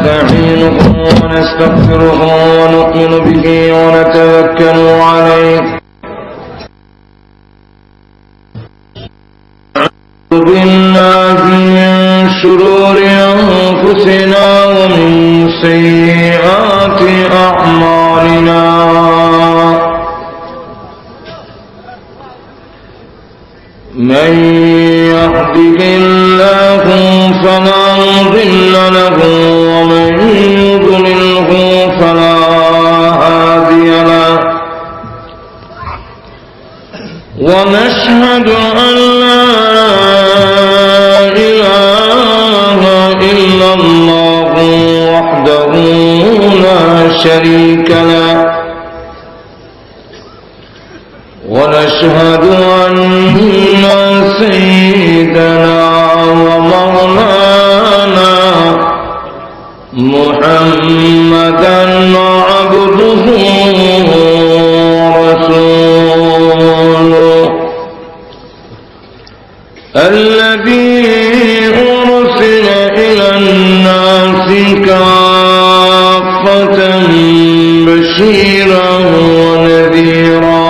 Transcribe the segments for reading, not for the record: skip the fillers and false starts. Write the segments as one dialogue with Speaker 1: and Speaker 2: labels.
Speaker 1: ونستعينه ونستغفره ونؤمن به ونتوكل عليه نعوذ بالله من شرور أنفسنا ومن سيئات أعمالنا من يهده الله فلا مضل له ومن يضلله فلا هادي له ونشهد أن لا إله إلا الله وحده لا شريك له ونشهد أن سيدنا ومولانا محمدا عبده ورسوله الذي أرسل إلى الناس كافة بشيرا ونذيرا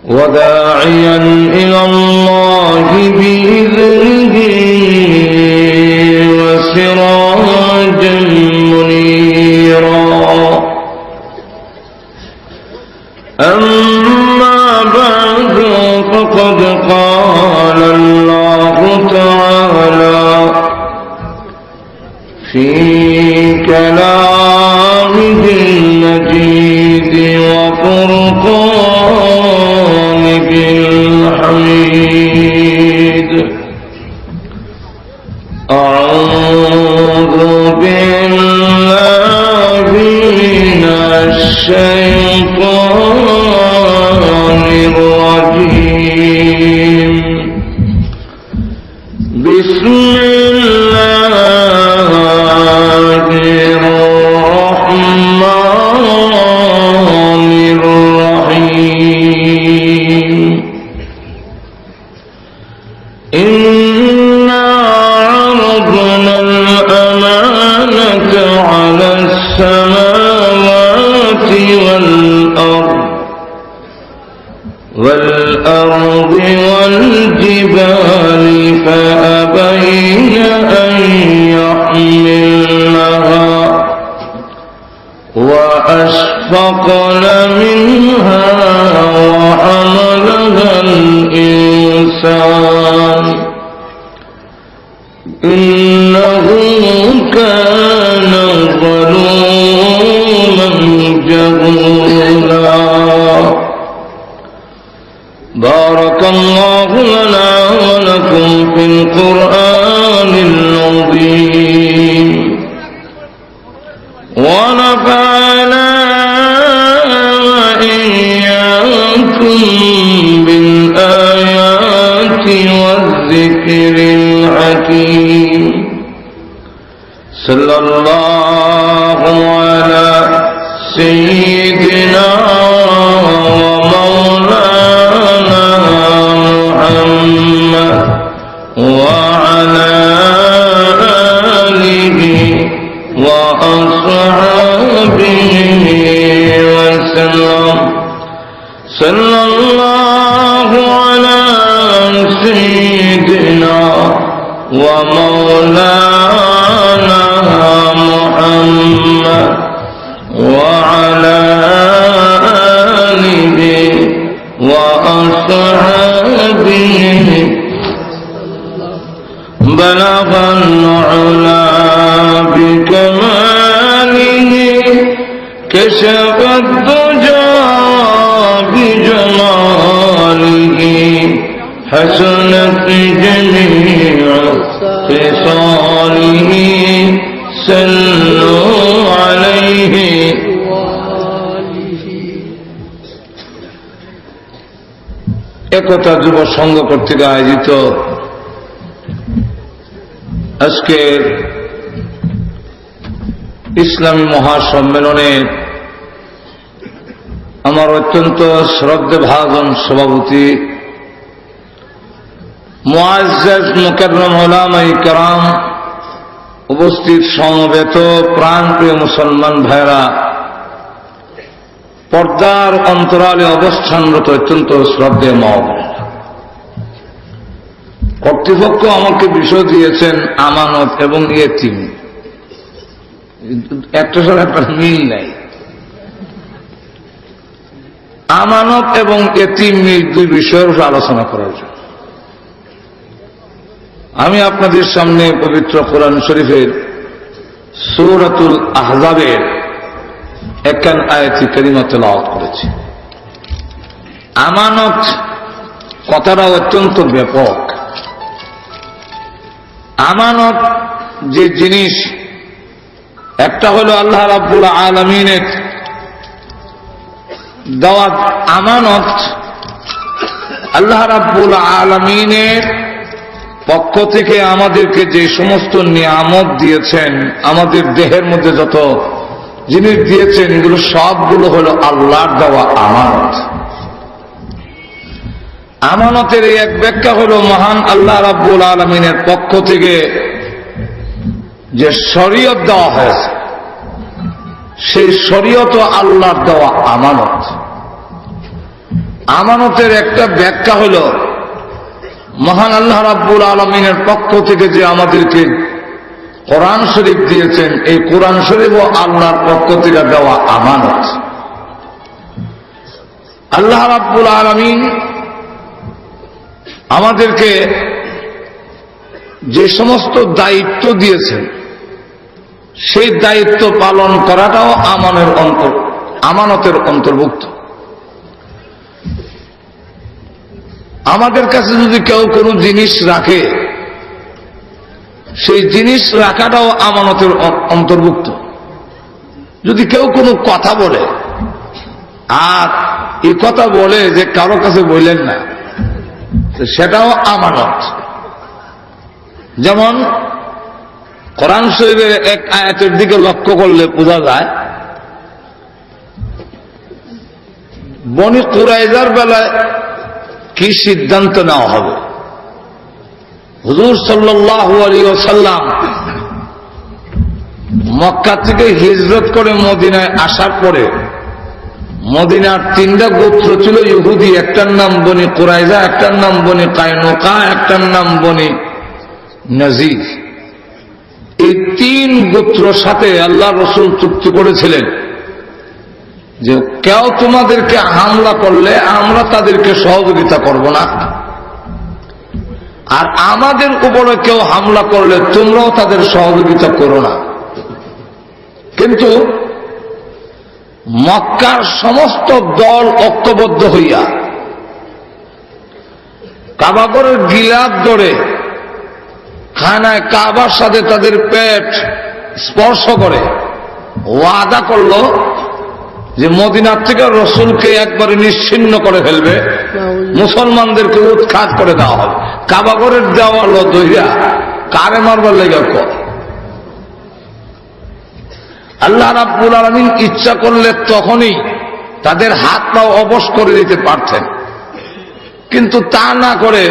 Speaker 1: وداعيا إلى الله بإذنه وسراجا منيرا أما بعد فقد قال الله تعالى في كلامه المجيد وفرقانه الحميد أعوذ بالله من الشيطان الرجيم بسم الله الرحمن الرحيم إنا عرضنا الأمانة على السماوات والأرض والجبال فأبين أن يحملنها وأشفقن منها وحملها الإنسان إنه كان ظلوما جهولا بارك الله لنا ولكم في القرآن العظيم ونفعنا وإياكم بالآيات والذكر الحكيم صلى الله على سيدنا ومولانا محمد وعلى آله وأصحابه وسلم صلى الله على سيدنا ومولانا محمد وعلى آله وأصحابه بلغ العلا بكماله كشف الدجى بجماله حسنت جميع خصاله صلوا عليه একতা যুব সংঘ কর্তৃক আয়োজিত আজকের ইসলামী মহাসম্মেলনে আমার অত্যন্ত শ্রদ্ধেভাজন সভাপতি মুআজ্জাজ মুকাররম উলামায়ে কেরাম উপস্থিত সমবেত প্রাণপ্রিয় মুসলমান ভাইরা, পর্দার অন্তরালে অবস্থানরত অত্যন্ত শ্রদ্ধেয় মা বোনেরা, কর্তৃপক্ষ আমাকে বিষয় দিয়েছেন আমানত এবং ইয়েতিম। একটার সাথে একটা মিল নাই। আমানত এবং ইয়েতিম এই দুই বিষয়ের উপর আলোচনা করার জন্য আমি আপনাদের সামনে পবিত্র কোরআন শরীফের সূরাতুল আহজাবের 51 আয়াত কারিমা তেলাওয়াত করেছি। আমানত কথাটা অত্যন্ত ব্যাপক। আমানত যে জিনিস, একটা হলো আল্লাহ রাব্বুল আলামিনের দেওয়া আমানত। আল্লাহ রাব্বুল আলামিনের পক্ষ থেকে আমাদেরকে যে সমস্ত নিয়ামত দিয়েছেন, আমাদের দেহের মধ্যে যত জিনিস দিয়েছেন, এগুলো সবগুলো হলো আল্লাহর দেওয়া আমানত। আমানতের এক ব্যাখ্যা হলো মহান আল্লাহ রাব্বুল আলামিনের পক্ষ থেকে যে শরীয়ত দেওয়া হয়েছে, সেই শরীয়ত আল্লাহর দেওয়া আমানত। আমানতের একটা ব্যাখ্যা হলো মহান আল্লাহ রাব্বুল আলামিনের পক্ষ থেকে যে আমাদেরকে কোরআন শরীফ দিয়েছেন, এই কোরআন শরীফও আল্লাহর পক্ষ থেকে দেওয়া আমানত। আল্লাহ রাব্বুল আলামিন আমাদেরকে যে সমস্ত দায়িত্ব দিয়েছেন, সেই দায়িত্ব পালন করাটাও আমানতের অন্তর্ভুক্ত। আমাদের কাছে যদি কেউ কোনো জিনিস রাখে, সেই জিনিস রাখাটাও আমানতের অন্তর্ভুক্ত। যদি কেউ কোনো কথা বলে আর এই কথা বলে যে কারো কাছে বললেন না, সেটাও আমানত। যেমন কোরআন শরীফের এক আয়াতের দিকে লক্ষ্য করলে বোঝা যায়, বনি কুরাইজার বেলায় কি সিদ্ধান্ত নেওয়া হবে। হুজুর সাল্লাল্লাহু আলাইহি ওয়াসাল্লাম মক্কা থেকে হিজরত করে মদিনায় আসার পরে মদিনার 3টা গোত্র ছিল ইহুদি। একটার নাম বনি কুরাইজা, একটার নাম বনি কায়নুকা, একটার নাম বনি নজির। এই 3 গোত্রর সাথে আল্লাহ রাসূল চুক্তি করেছিলেন যে কেউ তোমাদেরকে হামলা করলে আমরা তাদেরকে সহযোগিতা করব না, আর আমাদের উপরে কেউ হামলা করলে তোমরাও তাদের সহযোগিতা করো না। কিন্তু মক্কার সমস্ত দল ঐক্যবদ্ধ হইয়া কাবাগরের গিলাফ ধরে খানায় কাবার সাথে তাদের পেট স্পর্শ করে ওয়াদা করল যে মদিনার থেকে রসুলকে একবারে নিশ্চিহ্ন করে ফেলবে, মুসলমানদেরকে উৎখাত করে দেওয়া হবে। কাবাগরের দেওয়াল দইরা কারে মারবার লেগে কর। আল্লাহ রাব্বুল আলামিন ইচ্ছা করলে তখনই তাদের হাত পা অবশ করে দিতে পারতেন, কিন্তু তা না করে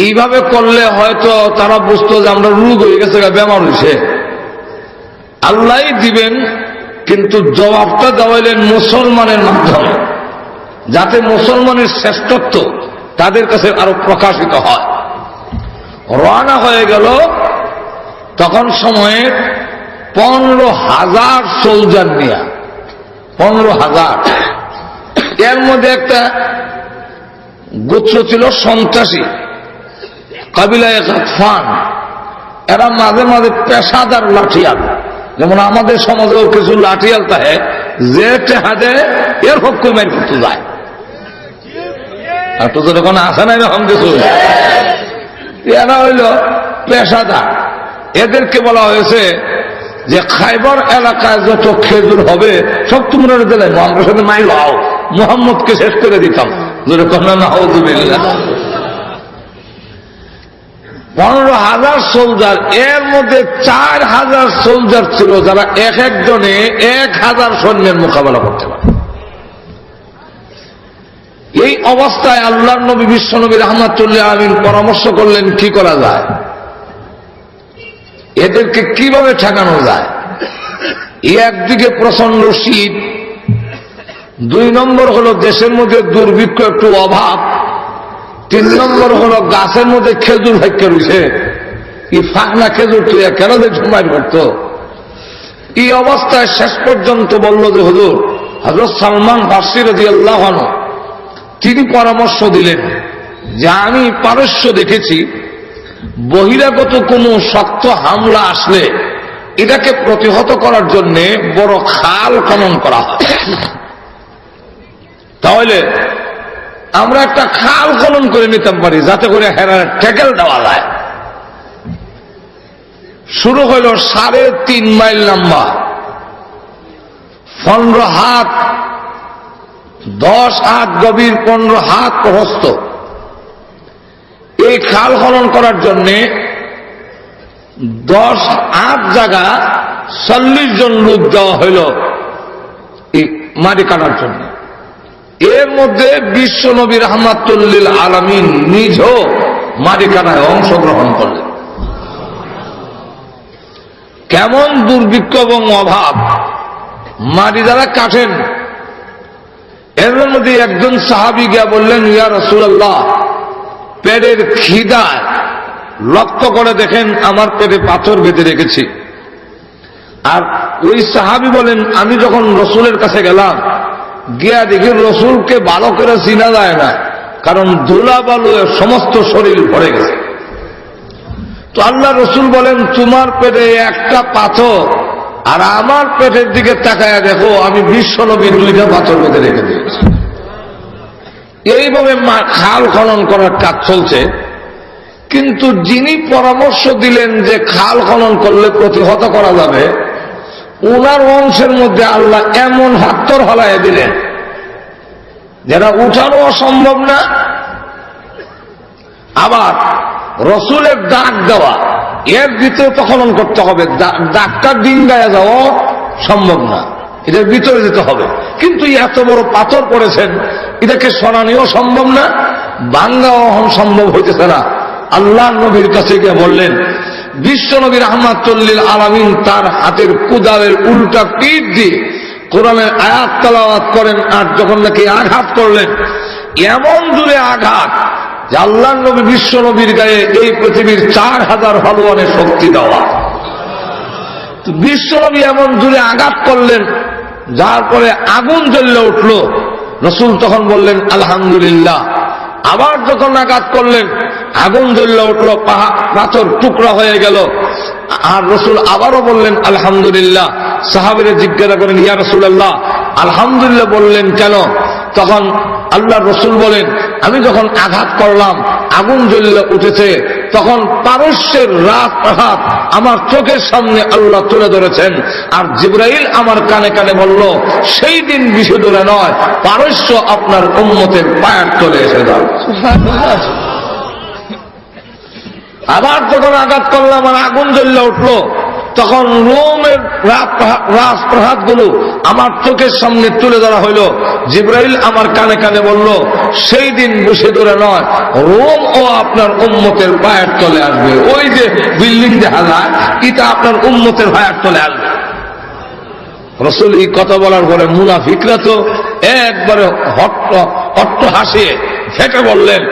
Speaker 1: এইভাবে করলে হয়তো তারা বুঝতো যে আমরা রোগ হয়ে গেছে, বেমার হয়েছে। আল্লাহই দিবেন, কিন্তু জবাবটা দেওয়াইলেন মুসলমানের মাধ্যমে, যাতে মুসলমানের শ্রেষ্ঠত্ব তাদের কাছে আরো প্রকাশিত হয়। রওনা হয়ে গেল তখন সময়ে 15,000 সোলজার নিয়ে। 15,000। এর মধ্যে একটা গোত্র ছিল সন্ত্রাসী, কাবিলায়ে গাতফান। এরা মাঝে মাঝে পেশাদার লাঠিয়াল, যেমন আমাদের সমাজেও কিছু লাঠিয়াল থাকে, যে টেহাদে এর হুকুমের করতে যায়। আর তো যখন আসে না এরকম কিছু, এরা হইল পেশাদার। এদেরকে বলা হয়েছে যে খাইবার এলাকায় যত খেজুর হবে সব তোমরা দিলে আমরা সাথে মাইল হও, মুহাম্মদকে শেষ করে দিতাম। 15,000 সোলজার, এর মধ্যে 4,000 সোলজার ছিল যারা এক একজনে 1,000 সৈন্যের মোকাবেলা করতে পারে। এই অবস্থায় আল্লাহর নবী বিশ্বনবী রাহমাতুল্লাহ আলাইহি পরামর্শ করলেন কি করা যায়। এদেরকে কিভাবে ঠেকানো যায়? একদিকে প্রচন্ড শীত, 2 নম্বর হলো দেশের মধ্যে দুর্ভিক্ষ একটু অভাব, 3 নম্বর হলো গাছের মধ্যে খেজুর ভাগ্য রয়েছে, এই ফাঁকনা খেজুর তুই কেন যে ঝুমাই করতো। এই অবস্থায় শেষ পর্যন্ত বলল যে হুজুর, হযরত সালমান ফারসি রাদিয়াল্লাহু আনহু তিনি পরামর্শ দিলেন যে আমি পারস্য দেখেছি, বহিরাগত কোনো শক্ত হামলা আসলে এটাকে প্রতিহত করার জন্য বড় খাল খনন করা হয়। তাহলে আমরা একটা খাল খনন করে নিতে পারি যাতে করে হেরার ট্যাকেল দেওয়া যায়। শুরু হইল 3.5 মাইল লম্বা, 15 হাত, 10 হাত গভীর, 15 হাত প্রশস্ত। এই খাল খনন করার জন্য 10 হাত জায়গা 40 জন লোক দেওয়া হইল এই মাটি কাটার জন্য। এর মধ্যে বিশ্ব নবী রাহমাতুল লিল আলামিন নিজেও মাটি কাটায় অংশগ্রহণ করলেন। কেমন দুর্ভিক্ষ এবং অভাব, মাটি যারা কাটেন। এর মধ্যে একজন সাহাবী গিয়া বললেন, ইয়া রাসূলুল্লাহ, পেটের খিদায় লক্ষ্য করে দেখেন আমার পেটে পাথর বেঁধে রেখেছি। আর ওই সাহাবী বলেন, আমি যখন রসুলের কাছে গেলাম, গিয়া দেখি রসুলকে ভালো করে চিনা যায় না, কারণ ধুলা বালু সমস্ত শরীর ভরে গেছে। তো আল্লাহ রসুল বলেন, তোমার পেটে একটা পাথর আর আমার পেটের দিকে তাকায়া দেখো, আমি বিশ্ব নবীর 2টা পাথর বেঁধে রেখে দিয়েছি। এইভাবে খাল খনন করার কাজ চলছে। কিন্তু যিনি পরামর্শ দিলেন যে খাল খনন করলে প্রতিহত করা যাবে, উনার বংশের মধ্যে আল্লাহ এমন হাত্তর হলায় দিলেন যেটা উঠানো অসম্ভব না। আবার রসুলের ডাক দেওয়া, এর ভিতরে তো খনন করতে হবে, ডাকটা ডিঙ্গায় যাওয়া সম্ভব না, এটার ভিতরে যেতে হবে। কিন্তু এত বড় পাথর পড়েছেন, এটাকে সরানিও সম্ভব না, ভাঙ্গাও সম্ভব হইতেছে না। আল্লাহ নবীর কাছে গিয়ে বললেন, বিশ্ব নবী রাহমাতুল লিল আলামিন তার হাতের কুদালের উল্টা পিঠ দিয়ে কোরআনের আয়াত তেলাওয়াত করেন। আর যখন নাকি আঘাত করলেন, এমন দূরে আঘাত যে আল্লাহ নবী বিশ্ব নবীর গায়ে এই পৃথিবীর 4000 পালোয়ানের শক্তি দেওয়া। বিশ্ব নবী এমন দূরে আঘাত করলেন, যার পরে আগুন জ্বলে উঠল। রসুল তখন বললেন আলহামদুলিল্লাহ। আবার যখন আঘাত করলেন, আগুন জ্বলে উঠল, পাথর টুকরা হয়ে গেল। আর রসুল আবারও বললেন আলহামদুলিল্লাহ। সাহাবীরা জিজ্ঞাসা করেন, ইয়া রাসূলুল্লাহ, আলহামদুলিল্লাহ বললেন কেন? তখন আল্লাহ রসুল বলেন, আমি যখন আঘাত করলাম, আগুন জ্বলে উঠেছে, তখন পারস্যের রাত আঘাত আমার চোখের সামনে আল্লাহ তুলে ধরেছেন। আর জিবরাইল আমার কানে কানে বলল, সেই দিন বেশি দূরে নয়, পারস্য আপনার উম্মতের পায়ের তলে এসে যাবে। আবার যখন আঘাত করলাম আর আগুন জ্বলে উঠলো, তখন রোমের রাজপ্রাসাদ গুলো আমার চোখের সামনে তুলে ধরা হইল। জিবরাইল আমার কানে কানে বলল, সেই দিন বেশি দূরে নয়, রোম ও আপনার উম্মতের পায়ের তলে আসবে। ওই যে বিল্ডিং দেখা যায়, এটা আপনার উম্মতের পায়ের তলে আসবে। রসুল এই কথা বলার পরে মুনাফিকরা তো একবারে হট্ট হাসিয়ে ফেটে বললেন,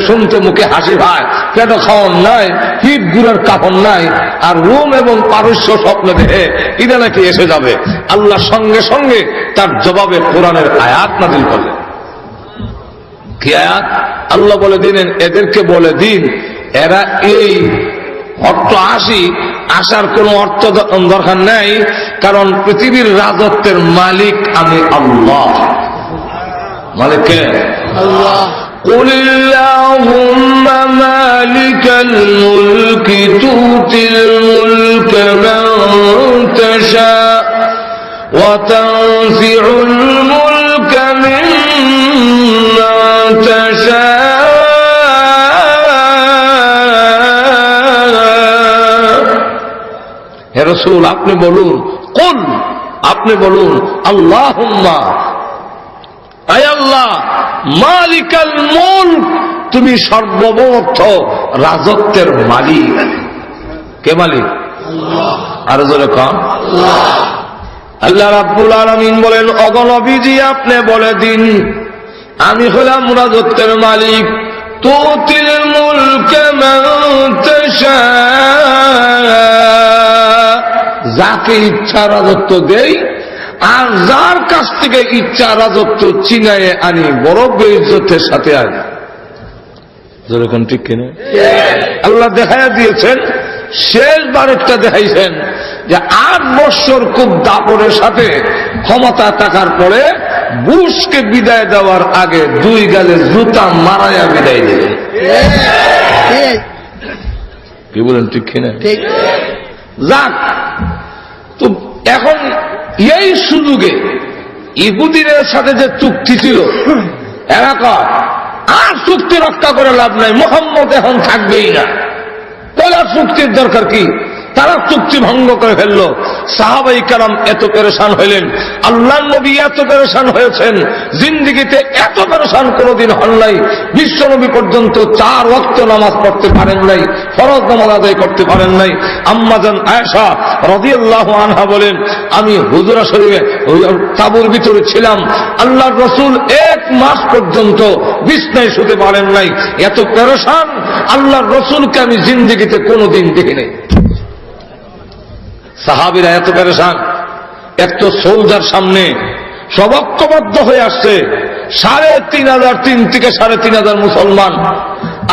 Speaker 1: শুনতে মুখে হাসি ভাই, পেটে খাওয়ান নাই, পিঠ গুড়ার কাপড় নাই, আর রোম এবং পারস্য স্বপ্ন দেখে এটা নাকি এসে যাবে। আল্লাহ সঙ্গে সঙ্গে তার জবাবে কোরআনের আয়াত নাযিল করলেন। কি আয়াত? আল্লাহ বলে দিলেন, এদেরকে বলে দিন, এরা এই আসার কোন অর্থ দরকার নাই, কারণ পৃথিবীর রাজত্বের মালিক আমি আল্লাহ। মালিক কে? আল্লাহ। قل اللهم مالك الملك تؤتي الملك من تشاء وتنزع الملك ممن تشاء হে রাসূল আপনি বলুন, কুল আপনি বলুন, আল্লাহুম্মা আয় আল্লাহ, মালিকাল মুলক তুমি সর্বমোক্ত রাজত্বের মালিক। কে মালিক? আর জোরে কম। আল্লাহ রাব্বুল আলামিন বলেন, ওগো নবীজি আপনি বলে দিন আমি হলাম রাজত্বের মালিক। তুতিল মুলকা মান তাশা, যাকে ইচ্ছা রাজত্ব দেই, আর যার কাছ থেকে ইচ্ছা রাজত্ব চিনায়ে আনি, বড় বেইজ্জতের সাথে আনি। যেরকম ঠিক কিনা? আল্লাহ দেখাইয়া দিয়েছেন, শেষবার একটা দেখাইছেন যে 8 বছর খুব দাপটের সাথে ক্ষমতা থাকার পরে বুশকে বিদায় দেওয়ার আগে 2 গালে জুতা মারাইয়া বিদায় দিলেন। কি বলেন ঠিক কিনা? যাক, তো এখন এই সুযোগে ইহুদিদের সাথে যে চুক্তি ছিল, এরা কয় আর চুক্তি রক্ষা করে লাভ নাই, মুহাম্মদ এখন থাকবেই না, তাহলে আর চুক্তির দরকার কি? তারা চুক্তি ভঙ্গ করে ফেললো। সাহাবাই কারাম এত পেরেশান হইলেন, আল্লাহ নবী এত পেরেশান হয়েছেন, জিন্দিগিতে এত পেরেশান কোনদিন হন নাই। বিশ্ব নবী পর্যন্ত 4 ওয়াক্ত নামাজ পড়তে পারেন নাই, ফরজ নামাজ আদায় করতে পারেন নাই। আম্মাজান আয়েশা রাদিয়াল্লাহু আনহা বলেন, আমি হুজরা শরীফে তাঁবুর ভিতরে ছিলাম, আল্লাহর রাসূল 1 মাস পর্যন্ত বিছানায় শুতে পারেন নাই। এত পেরেশান আল্লাহর রাসূলকে আমি জিন্দিগিতে কোনদিন দেখি নাই। সাহাবীরা এত পেরেশান, এক তো সোলজার সামনে সব ঐক্যবদ্ধ হয়ে আসছে, 3,500 থেকে 3,500 মুসলমান,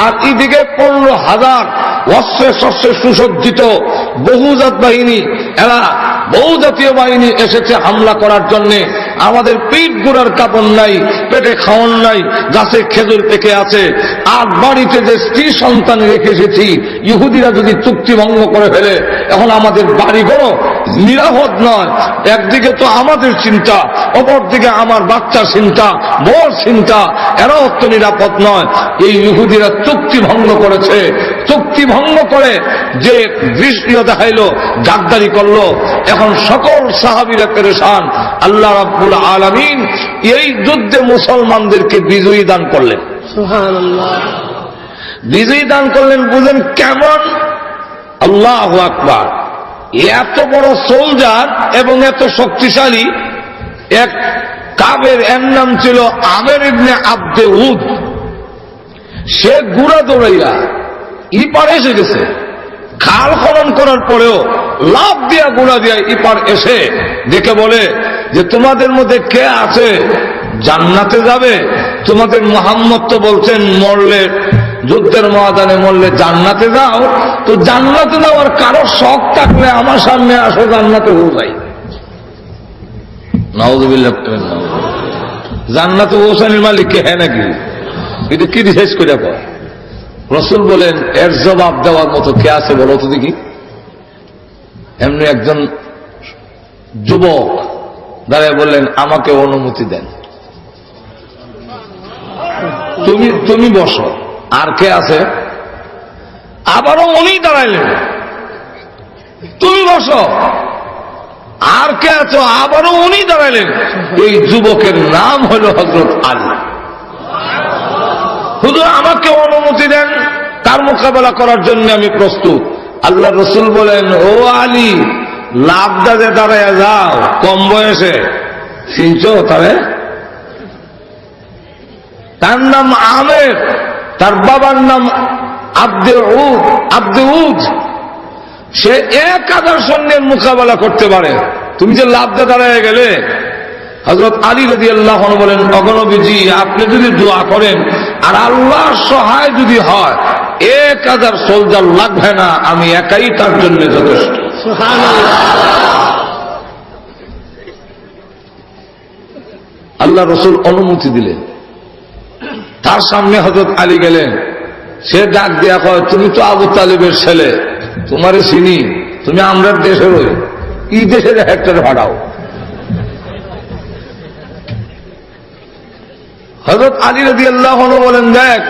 Speaker 1: আর এদিকে 15,000 অস্ত্রে শস্ত্রে সুসজ্জিত বহুজাত বাহিনী, এরা বহুজাতীয় বাহিনী এসেছে হামলা করার জন্য। আমাদের পেট গোড়ার কাপড় নাই, পেটে খাওয়ান নাই, গাছে খেজুর পেকে আছে, আর বাড়িতে যে স্ত্রী সন্তান রেখে এসেছি, ইহুদিরা যদি চুক্তি ভঙ্গ করে ফেলে, এখন আমাদের বাড়িঘরও নিরাপদ নয়। একদিকে তো আমাদের চিন্তা, অপরদিকে আমার বাচ্চার চিন্তা, বড় চিন্তা, এরাও তো নিরাপদ নয়। এই ইহুদিরা চুক্তি ভঙ্গ করেছে। চুক্তি ভঙ্গ করে যে দৃষ্টিও দেখাইল, গাদ্দারি করলো। এখন সকল সাহাবীরা পেরেশান। আল্লাহ রাব্বুল আলামিন এই যুদ্ধে মুসলমানদেরকে বিজয়ী দান করলেন। সুবহানাল্লাহ। বিজয়ী দান করলেন, বুঝেন কেমন? আল্লাহু আকবার। এত বড় সোলজার এবং এত শক্তিশালী এক কাবের, এর নাম ছিল আমের ইবনে আব্দে উদ। সে গুড়া দৌড়াইয়া ইপার এসে গেছে, খাল খনন করার পরেও লাভ দিয়া গুড়া দিয়া ইপার এসে দেখে বলে যে তোমাদের মধ্যে কে আছে জান্নাতে যাবে? তোমাদের মুহাম্মদ তো বলছেন মরলে, যুদ্ধের ময়দানে মরলে জান্নাতে যাও, তো জান্নাতে যাওয়ার কারো শখ থাকলে আমার সামনে আসো, জান্নাতে হয়ে যাই। নাউযুবিল্লাহ। জান্নাতে পৌঁছানোর মালিক কে? হ্যাঁ নাকি? এটা কি রিসার্চ করে কয়? রাসূল বলেন এর জবাব দেওয়ার মতো কে আছে বলো তো দেখি। এমনি একজন যুবক দাঁড়িয়ে বললেন, আমাকে অনুমতি দেন, তুমি বসো। আর কে আছে? আবারও উনি দাঁড়াইলেন, তুমি বসো। আর কে আছো? আবারও উনি দাঁড়াইলেন। এই যুবকের নাম হল হযরত আলী। হুজুর আমাকে অনুমতি দেন, তার মোকাবেলা করার জন্য আমি প্রস্তুত। আল্লাহ রাসূল বলেন, ও আলী, লাভদাদে দাঁড়ায় যাও, কম বয়সে চিনছো তারে? তার নাম আমের, তার বাবার নাম আব্দে উদ। সে 1000 সৈন্যের মোকাবেলা করতে পারে। তুমি যে লাভদা দাঁড়ায় গেলে। হযরত আলী রাদিয়াল্লাহু আনহু বলেন, নবীজি আপনি যদি দোয়া করেন আর আল্লাহর সহায় যদি হয়, 1000 সোলজার লাগবে না, আমি একাই তার জন্য যথেষ্ট। সুবহানাল্লাহ। আল্লাহ রাসূল অনুমতি দিলেন। তার সামনে হযরত আলী গেলেন। সে ডাক দিয়া কয়, তুমি তো আবু তালেবের ছেলে, তোমারে চিনি, তুমি আমরার দেশের ওই এই দেশের হেক্টর ভাড়াও। হযরত আলী রাদিয়াল্লাহু আনহু বলেন, দেখ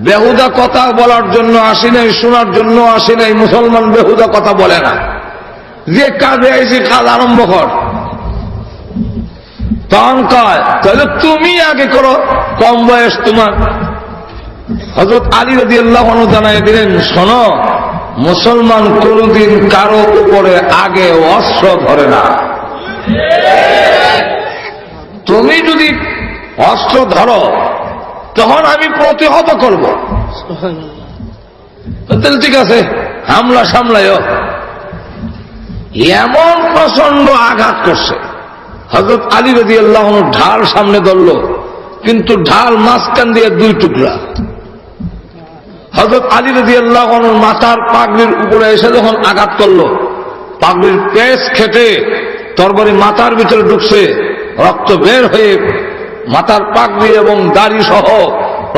Speaker 1: বেহুদা কথা বলার জন্য আসি নাই, শোনার জন্য আসি নাই। মুসলমান বেহুদা কথা বলে না, যে কাজে আইসি কাজ আরম্ভ কর। তখন কয়, তাহলে তুমি আগে করো, কম বয়স তোমার। হযরত আলী রাদিয়াল্লাহু আনহু জানায় দিলেন, শোনো মুসলমান কোনদিন কারো উপরে আগে অস্ত্র ধরে না। তুমি যদি অস্ত্র ধরো তখন আমি প্রতিহত করব, ঠিক আছে, হামলা সামলায়। এমন প্রচন্ড আঘাত করছে, হযরত আলী রাদিয়াল্লাহু আনহু ঢাল সামনে ধরল, কিন্তু ঢাল মাঝখান দিয়ে দুই টুকরা। হযরত আলী রাদিয়াল্লাহু আনহুর মাথার পাগড়ির উপরে এসে যখন আঘাত করলো, পাগড়ির পেশ খেটে তরবারি মাথার ভিতরে ঢুকছে, রক্ত বের হয়ে মাথার পাগড়ি এবং দাড়ি সহ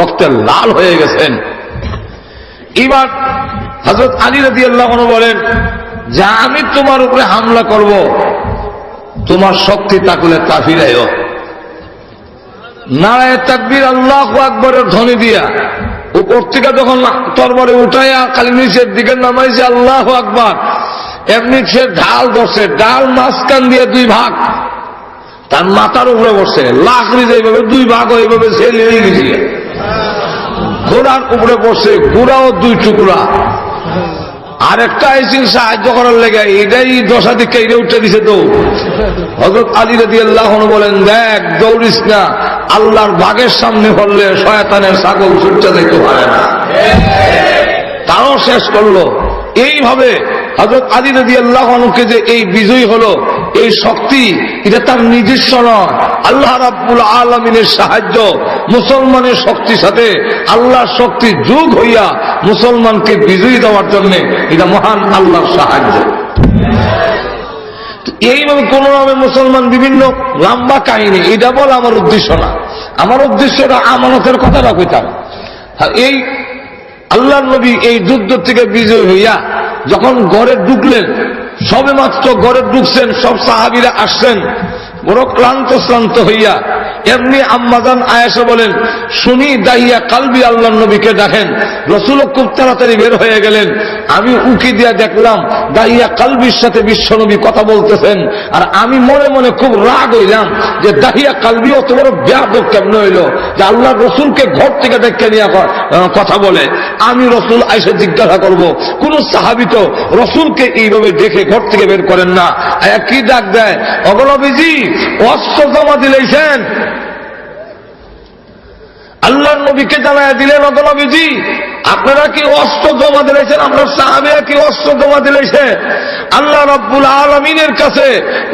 Speaker 1: রক্তে লাল হয়ে গেছেন। এবার হযরত আলী রাদিয়াল্লাহু আনহু বলেন যে আমি তোমার উপরে হামলা করব, তোমার শক্তি থাকলে তা ফিরাইও। নারায়ে তাকবীর আল্লাহু আকবরের ধ্বনি দিয়া উপর থেকে যখন তরবারি উঠাইয়া খালি নিচের দিকে নামাইছে আল্লাহু আকবার, এমনি সে ঢাল ধরছে, ডাল মাঝখান দিয়ে দুই ভাগ, তার মাথার উপরে বসছে, লাকড়ি যেভাবে দুই ভাগ এইভাবে সে লেগে গেছিল। ঘোড়ার উপরে বসছে, ঘোড়াও দুই টুকরা। আরেকটা আইসিল সাহায্য করার লেগে এটাই দশা দিকে এটা উঠে দিছে। তো হযরত আলী রাদিয়াল্লাহু আনহু বলেন, দেখ দৌড়িস না, আল্লাহর বাগের সামনে পড়লে শয়তানের ছাগল ছুটতে যেতে পারে না। তাও শেষ করলো। এইভাবে হযরত আলী রাদিয়াল্লাহু আনহুকে যে এই বিজয় হলো, এই শক্তি, এটা তার নিজস্ব নয়, আল্লাহ রাব্বুল আলামিনের সাহায্য। মুসলমানের শক্তির সাথে আল্লাহর শক্তি যোগ হইয়া মুসলমানকে বিজয়ী দেওয়ার জন্য এটা মহান আল্লাহর সাহায্য। এইভাবে কোন নামে মুসলমান বিভিন্ন লম্বা কাহিনী, এটা বলা আমার উদ্দেশ্য না। আমার উদ্দেশ্যটা আমানতের কথাটা কইতাম। এই আল্লাহর নবী এই যুদ্ধ থেকে বিজয় হইয়া যখন ঘরে ঢুকলেন, সবে মাত্র ঘরে ঢুকছেন, সব সাহাবীরা আসছেন বড় ক্লান্ত হইয়া। এমনি আম্মাজান আয়েশা বলেন, শুনি দাহিয়া কালবি আল্লাহর নবীকে ডাকেন। রাসূল খুব তাড়াতাড়ি বের হয়ে গেলেন। আমি উকি দিয়া দেখলাম দাহিয়া কালবির সাথে বিশ্বনবী কথা বলতেছেন, আর আমি মনে মনে খুব রাগ হইলাম যে দাহিয়া কালবি অত বড় বেয়াদব কেমন হইল যে আল্লাহর রসুলকে ঘর থেকে ডেকে নিয়ে কথা বলে। আমি রসুল আয়েশা জিজ্ঞাসা করব, কোন সাহাবী তো রসুলকে এইভাবে দেখে ঘর থেকে বের করেন না। কি ডাক দেয়, অগলবিজি অস্ত্র জমা দিলেছেন, আল্লাহর নবীকে জানায় দিলেন, অগলবিজি আপনারা কি অস্ত্র জমা দিলেছেন, আপনার সাহাবীরা কি অস্ত্র জমা দিলেছে? আল্লাহ রাব্বুল আলামিনের কাছে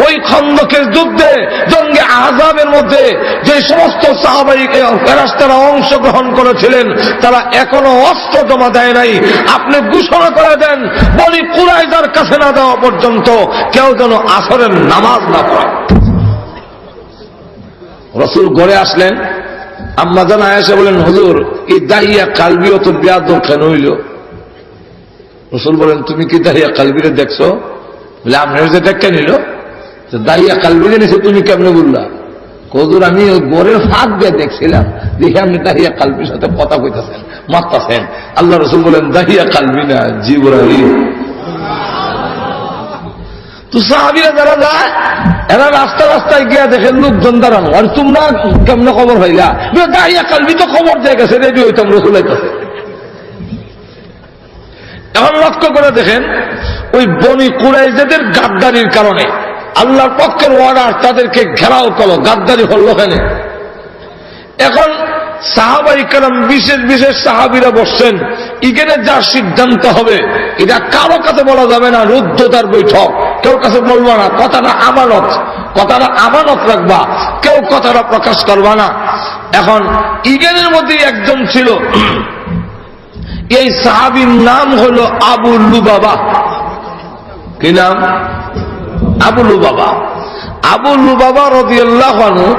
Speaker 1: ওই খন্দকের যুদ্ধে, জঙ্গে আহজাবের মধ্যে যে সমস্ত সাহাবায়ে ফেরেশতারা অংশগ্রহণ করেছিলেন, তারা এখনো অস্ত্র জমা দেয় নাই। আপনি ঘোষণা করে দেন, বনি কুরাইজার কাছে না দেওয়া পর্যন্ত কেউ যেন আসরের নামাজ না পড়ে। রাসূল ঘরে আসলেন। আম্মাজান আয়েশা বলেন, হুজুর এই দাহিয়া কালবিও তো বেয়াদব কেন হইল? রাসূল বলেন, তুমি কি দাহিয়া কালবিরে দেখছো? বলে, আপনার যে দেখে নিল, দাহিয়া কালবিরে নিছে, তুমি কেমনে বললা? হুজুর আমি ওই গোরের ফাঁক দিয়ে দেখছিলাম, দেখে আপনি দাহিয়া কালবির সাথে কথা কইতাছেন, মারতাছেন। আল্লাহ রাসূল বলেন, দাহিয়া কালবি না, জিবরাইল। তো সাহাবীরা যারা যায়, এরা রাস্তায় গিয়া দেখেন লোকজন দাঁড়ানো, আর তোমরা কেমনে খবর হইলা? দাহিয়া কালবি তো খবর দিয়ে গেছে, রেডি হইতাম, রাসূল আইতাছে। এখন লক্ষ্য করে দেখেন, ওই বনি কুরাইজাদের গাদ্দারির কারণে আল্লাহর পক্ষের অর্ডার তাদেরকে ঘেরাও করলো, গাদ্দারি হল ওখানে। এখন সাহাবায়ে কেরাম বিশেষ সাহাবীরা বসছেন, এখানে যা সিদ্ধান্ত হবে এটা কারো কাছে বলা যাবে না, রুদ্ধতার বৈঠক, কেউ কাছে বলবা না, কথাটা আমানত রাখবা, কেউ কথাটা প্রকাশ করবা না। এখন ইগেনের মধ্যে একজন ছিল, এই সাহাবীর নাম হলো আবু লুবাবা। কি নাম? আবু লুবাবা। আবু লুবাবা রাদিয়াল্লাহু আনহু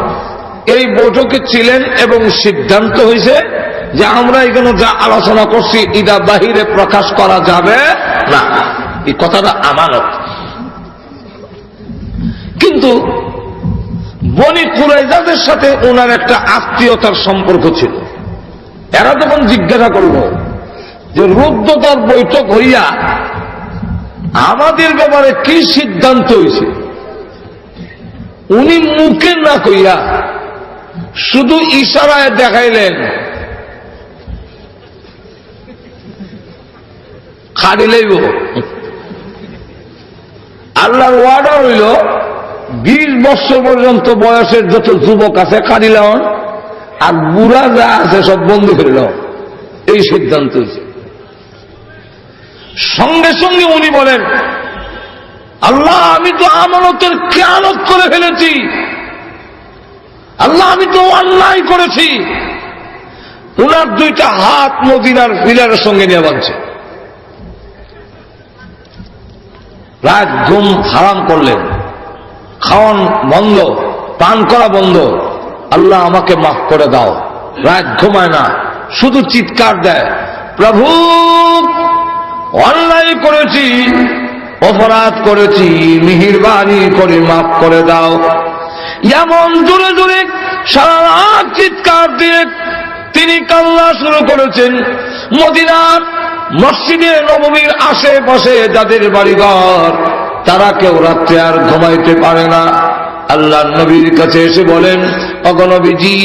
Speaker 1: এই বৈঠকে ছিলেন এবং সিদ্ধান্ত হয়েছে যে আমরা এখানে যা আলোচনা করছি এটা বাহিরে প্রকাশ করা যাবে না, এই কথাটা আমানত। কিন্তু বনি কুরাইজাদের সাথে ওনার একটা আত্মীয়তার সম্পর্ক ছিল। এরা তখন জিজ্ঞাসা করল যে রুদ্ধতার বৈঠক হইয়া আমাদের ব্যাপারে কি সিদ্ধান্ত হয়েছে? উনি মুখে না কইয়া শুধু ইশারায় দেখাইলেন, খাড়িলেইব। আল্লাহর ওয়াদা হইল 20 বছর পর্যন্ত বয়সের যত যুবক আছে খাড়িলাম, আর বুড়া যা আছে সব বন্ধ করে দাও। এই সিদ্ধান্ত হয়েছে। সঙ্গে সঙ্গে উনি বলেন, আল্লাহ আমি তো আমানতের খেয়ানত করে ফেলেছি, আল্লাহ আমি তো অন্যায় করেছি। উনার 2টা হাত মদিনার পিলারের সঙ্গে নিয়ে বাঁধছে। রাত ঘুম হারাম করলেন, খাওয়ান বন্ধ, পান করা বন্ধ। আল্লাহ আমাকে মাফ করে দাও। রাত ঘুমায় না, শুধু চিৎকার দেয়, প্রভু অন্যায় করেছি, অপরাধ করেছি, মেহেরবানি করে মাফ করে দাও। এমন জোরে জোরে সারা রাত চিৎকার দিয়ে তিনি কান্না শুরু করেছেন। মদিনার মসজিদে নববীর আশেপাশে যাদের বাড়িঘর, তারা কেউ রাত্রে আর ঘুমাইতে পারে না। আল্লাহর নবীর কাছে এসে বলেন, ওগো নবীজি,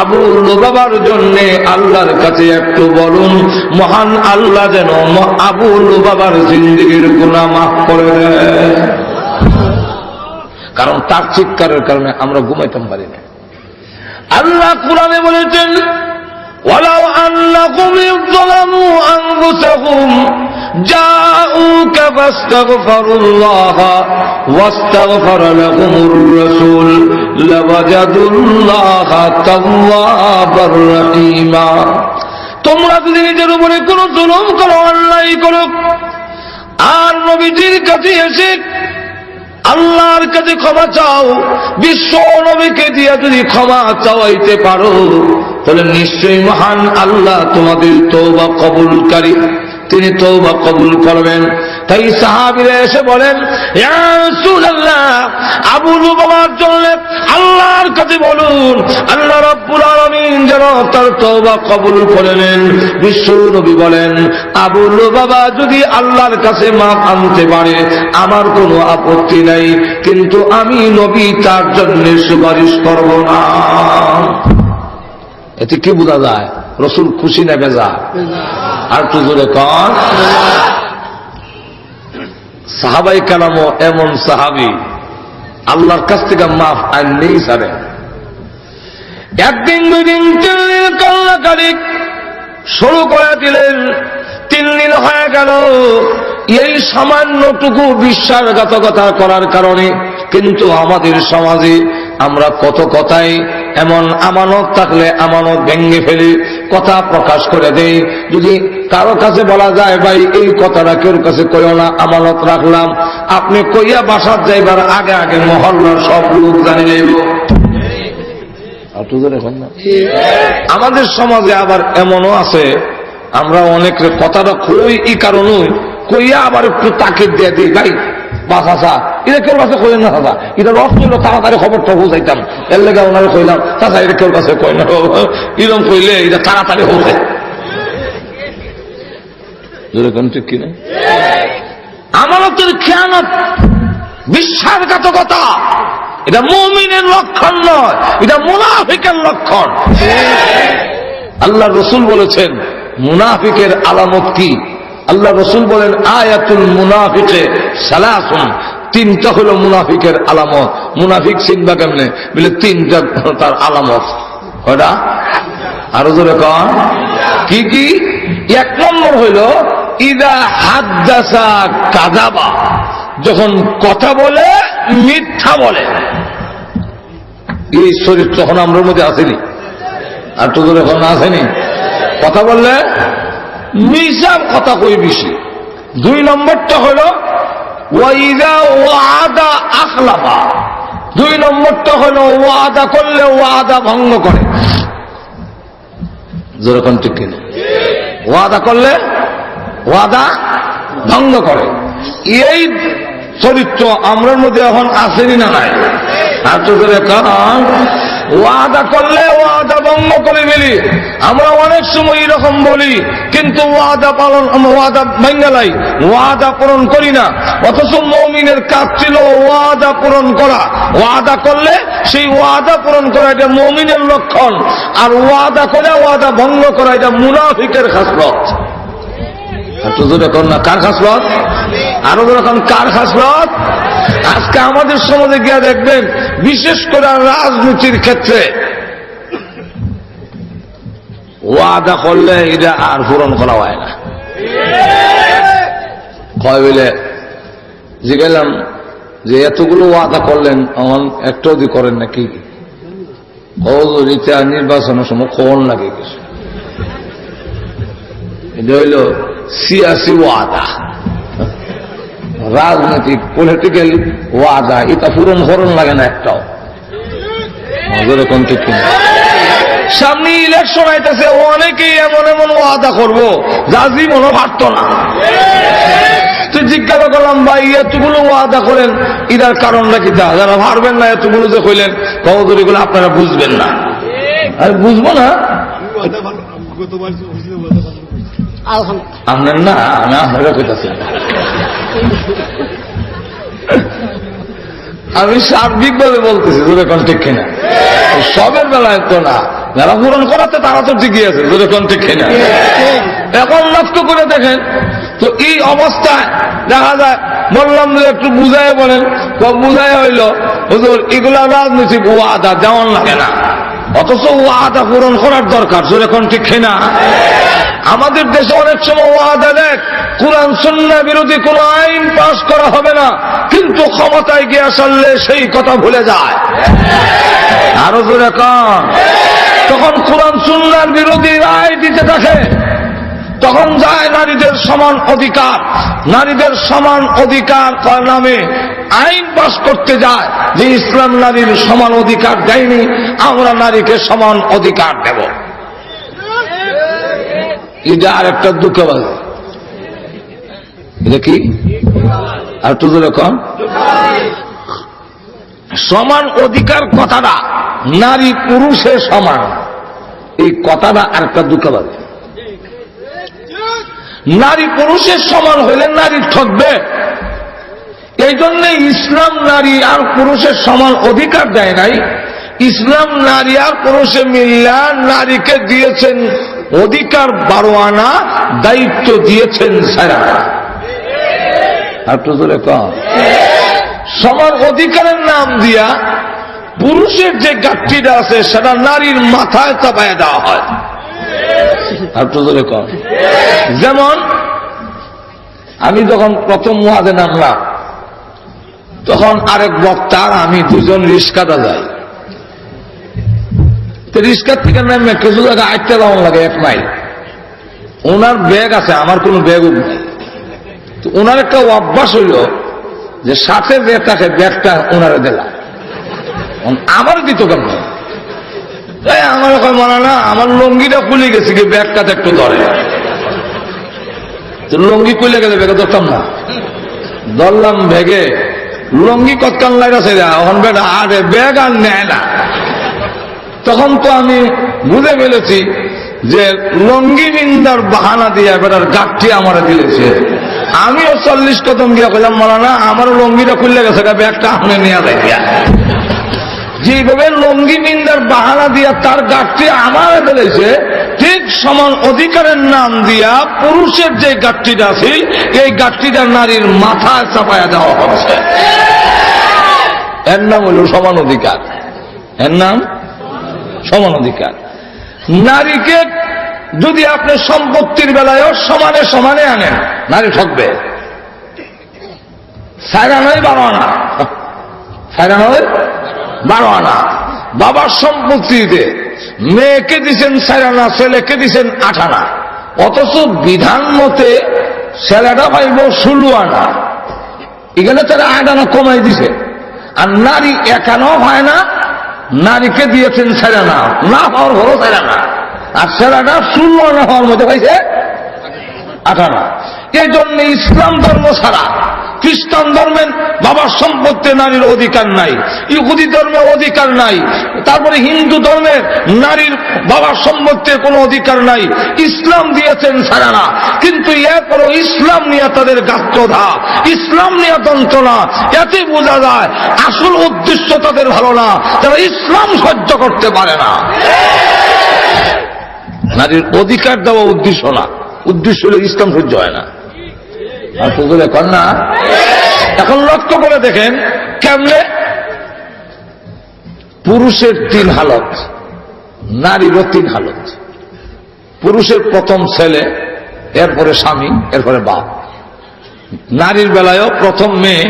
Speaker 1: আবু লুবাবার জন্য আল্লাহর কাছে একটু বলুন, মহান আল্লাহ যেন আবু লুবাবার জিন্দেগীর গুনাহ মাফ করে দেয়। কারণ তার চিৎকারের কারণে আমরা ঘুমাইতাম পারি না। আল্লাহ কুরআনে বলেছেন, ওয়ালাউ আন্নাকুম ইযলামু আনফুসাকুম জাউকা ফাস্তাগফিরুল্লাহ ওয়াস্তাগফারা লাহুমুর রাসূল লাওয়াজাদুল্লাহা তাওয়াবার রহিমা। তোমরা যদি নিজের উপরে কোনো জুলুম করো, অন্যায় করো, আর নবীজির কাছে এসে আল্লাহর কাছে ক্ষমা চাও, বিশ্ব নবীকে দিয়ে যদি ক্ষমা চাওয়াইতে পারো, তাহলে নিশ্চয়ই মহান আল্লাহ তোমাদের তওবা কবুলকারী, তিনি তওবা কবুল করবেন। তাই সাহাবীরা এসে বলেন, ইয়া রাসূলুল্লাহ, আবু লুবাবার জন্য আল্লাহর কাছে বলুন, আল্লাহ রাব্বুল আলামিন যেন তার তওবা কবুল করে নেন। বিশ্ব নবী বলেন, আবু লুবাবা যদি আল্লাহর কাছে মাফ আনতে পারে আমার কোনো আপত্তি নাই, কিন্তু আমি নবী তার জন্য সুপারিশ করব না। এতে কি বোঝা যায়? রাসূল খুশি না বেজা? আর তো জোরে কন। সাহাবাই কালামও এমন সাহাবী, আল্লাহর কাছ থেকে মাফ আনলেই ছাড়ে। একদিন, 2 দিন, 3 দিন কান্নাকারি শুরু করে দিলেন। 3 দিন হয়ে গেল এই সামান্যটুকু বিশ্বাসঘাতকতা করার কারণে। কিন্তু আমাদের সমাজে আমরা কত কথাই এমন আমানত থাকলে আমানত ভেঙে ফেলি, কথা প্রকাশ করে দেই। যদি কারো কাছে বলা যায়, ভাই এই কথাটা কেউ কাছে কইও না, আমানত রাখলাম, আপনি কইয়া বাসার যাইবার আগে আগে মহল্লার সব লোক জানি যাইব। আমাদের সমাজে আবার এমনও আছে, আমরা অনেকের কথাটা খুবই ই কারণে কইয়া আবার একটু তাকে দিয়ে দিই, ভাই বাসা এটা কেউ কাছে কইলেন না দাদা, এটা রস ছিল, তাড়াতাড়ি খবরটা বুঝাইতাম, এর লেগে ওনারে কইলাম চাচা এটা কেউ কাছে কই না, এরকম কইলে এটা তাড়াতাড়ি হচ্ছে। ঠিক কিনা? আমানতের খেয়ানত, বিশ্বাসঘাতকতা, এটা মুমিনের লক্ষণ নয়, এটা মুনাফিকের লক্ষণ। আল্লাহ রসুল বলেছেন মুনাফিকের আলামত কি? আল্লাহ রসুল বলেন, আয়াতুল মুনাফিকে সালাসুন, 3টা হলো মুনাফিকের আলামত। মুনাফিক চিনবা কেমনে? বলে 3টা তার আলামত। কয়টা? আরো জোরে কন। কি কি? 1 নম্বর হইল ইদা হাদ্দাসা কাযাবা, যখন কথা বলে মিথ্যা বলে। এই চরিত্র এখন আমরার মধ্যে আসেনি, আর তো জোরে এখন আসেনি। কথা বললে মিশা কথা কই বেশি। 2 নম্বরটা হল ওয়াইদা ওয়াদা আখলাফা, 2 নম্বরটা হল ওয়াদা করলে ওয়াদা ভঙ্গ করে। যেরকম ঠিক কিনা? ওয়াদা করলে ওয়াদা ভঙ্গ করে। এই চরিত্র আমরার মধ্যে এখন আসেনি না নাই? আর তো কারণ ওয়াদা করলে ওয়াদা ভঙ্গ করে ফেলি। আমরা অনেক সময় এরকম বলি, কিন্তু ওয়াদা পালন, ওয়াদা ভেঙ্গালাই, ওয়াদা পূরণ করি না। অথচ মুমিনের কাজ ছিল ওয়াদা পূরণ করা। ওয়াদা করলে সেই ওয়াদা পূরণ করা, এটা মুমিনের লক্ষণ। আর ওয়াদা করে ওয়াদা ভঙ্গ করা, এটা মুনাফিকের খাসলত। একটু জোরে কর না, কার খাসলত? আরো জোরে কর, কার খাসলত? আজকে আমাদের সমাজে গিয়ে দেখবেন, বিশেষ করে রাজনীতির ক্ষেত্রে ওয়াদা করলে এটা আর পূরণ করা হয় না। কয় বলে জিজ্ঞাসলাম যে এতগুলো ওয়াদা করলেন, আমার একটা যদি করেন নাকি? নির্বাচনের সময় কোন লাগে কিছু, এটা হইল সিয়াসি ওয়াদা, রাজনৈতিক পলিটিক্যাল ওয়াদা, এটা পূরণ করণ লাগে না একটাও। সামনে ইলেকশন আইতেছে, অনেকেই এমন এমন ওয়াদা করবো যা জীবনও পারত না। তো জিজ্ঞাসা করলাম, ভাই এতগুলো ওয়াদা করেন, এটার কারণটা কি? যারা পারবেন না এতগুলো যে কইলেন, কবদরিগুলো আপনারা বুঝবেন না। আরে বুঝবো না আপনার না, আমি আপনারা কইতাছি, আমি সার্বিকভাবে বলতেছি, যেরকম ঠিক কিনা। সবের বেলায় তো না, যারা পূরণ করাতে তারা তো ঠিকই আছে, যেরকম ঠিক কিনা। এখন লক্ষ্য করে দেখেন তো, এই অবস্থায় দেখা যায়, বললাম যে একটু বুঝাই বলেন, বুঝাই হইল হুজুর এগুলা রাজনৈতিক ওয়াদা যেমন লাগে না, অথচ ওয়াদা পূরণ করার দরকার, যেরকম ঠিক কিনা। আমাদের দেশে অনেক সময় ওয়াদা দেখ, কুরআন সুন্নাহ বিরোধী কোন আইন পাস করা হবে না, কিন্তু ক্ষমতায় গিয়ে আসলে সেই কথা ভুলে যায়। আরো জোরে কন, তখন কুরআন সুন্নাহর বিরোধী রায় দিতে থাকে, তখন যায় নারীদের সমান অধিকার, নারীদের সমান অধিকার নামে আইন পাস করতে যায় যে ইসলাম নারীর সমান অধিকার দেয়নি, আমরা নারীকে সমান অধিকার দেব। এটা আর একটা দুঃখ বাজে, এটা কি? আর একটু জোরে কন, সমান অধিকার কথাটা, নারী পুরুষের সমান, এই কথাটা আর একটা দুঃখ বাজে। নারী পুরুষের সমান হইলে নারী ঠকবে, এই জন্য ইসলাম নারী আর পুরুষের সমান অধিকার দেয় নাই। ইসলাম নারী আর পুরুষে মিল্লা নারীকে দিয়েছেন অধিকার 12 আনা, দায়িত্ব দিয়েছেন 4 আনা। একটু জোরে কম, সমান অধিকারের নাম দিয়া পুরুষের যে গাঠটিটা আছে সেটা নারীর মাথায় চাপায় দেওয়া হয়। একটু জোরে কম, যেমন আমি যখন প্রথম ওয়াজে নামলাম, তখন আরেক বক্তার আমি দুজন রিস্কাতে যাই, রিস্কার থেকে নামে কিছু জায়গায় আটটা যাওয়ার লাগে 1 মাইল। ওনার ব্যাগ আছে, আমার কোনো ব্যাগও নেই। তো ওনার একটা অভ্যাস হইল যে সাথে যে থাকে ব্যাগটা ওনারে দিলাম, আমার দিত কেন? আমার ওখানে মনে না, আমার লঙ্গিটা খুলে গেছে কি, ব্যাগটাতে একটু ধরে, লঙ্গি খুলে গেছে, ব্যাগে ধরতাম না, ধরলাম ব্যাগে, লঙ্গি কতকাল লাগাছে, এখন বেটা আরে ব্যাগ আর নেয় না। তখন তো আমি বুঝে ফেলেছি যে লঙ্গি বিন্দার বাহানা দিয়ে বেটার গাঠটি আমার দিয়েছে। আমিও 40 কদম গিয়া কইলাম, মালানা আমারও লঙ্গিটা খুললে গেছে, ব্যাগটা আপনি নিয়ে যায় দিয়া। যেভাবে লঙ্গি বিন্দার বাহানা দিয়া তার গাঠটি আমার দিয়েছে, ঠিক সমান অধিকারের নাম দিয়া পুরুষের যে গাঠটিটা আছে, এই গাঠটিটা নারীর মাথায় চাপায়া দেওয়া হচ্ছে। এর নাম হল সমান অধিকার, এর নাম সমান অধিকার। নারীকে যদি আপনি সম্পত্তির বেলায়ও সমানে সমানে আনেন, নারী ঠকবে। 4 আনাই 12 আনা, 4 আনাই 12 আনা। বাবার সম্পত্তিতে মেয়েকে দিচ্ছেন 4 আনা, ছেলেকে দিচ্ছেন 8 আনা, অথচ বিধান মতে ছেলেটা পাইব 16 আনা, এখানে তারা 8 আনা কমাই দিছে। আর নারী 1 আনাও হয় না, নারীকে দিয়েছেন 4 আনা, না হওয়ার হলো 4 আনা, আর ছেলেটা 16 আনা হওয়ার মতো পাইছে 8 আনা। এই জন্য ইসলাম ধর্ম ছাড়া খ্রিস্টান ধর্মের বাবার সম্পত্তি নারীর অধিকার নাই, ইহুদি ধর্মে অধিকার নাই, তারপরে হিন্দু ধর্মের নারীর বাবার সম্পত্তির কোনো অধিকার নাই। ইসলাম দিয়েছেন 4 আনা, কিন্তু এরপরও ইসলাম নিয়ে তাদের গাত্রধা, ইসলাম নিয়ে যন্ত্রণা, এতে বোঝা যায় আসল উদ্দেশ্য তাদের ভালো না, তারা ইসলাম সহ্য করতে পারে না। নারীর অধিকার দেওয়া উদ্দেশ্য না, উদ্দেশ্য হলে ইসলাম সহ্য হয় না। আর হুজুর এখন না, এখন লক্ষ্য করে দেখেন কেমনে পুরুষের 3 হালত, নারীরও 3 হালত। পুরুষের প্রথম ছেলে, এরপরে স্বামী, এরপরে বাপ। নারীর বেলায়ও প্রথম মেয়ে,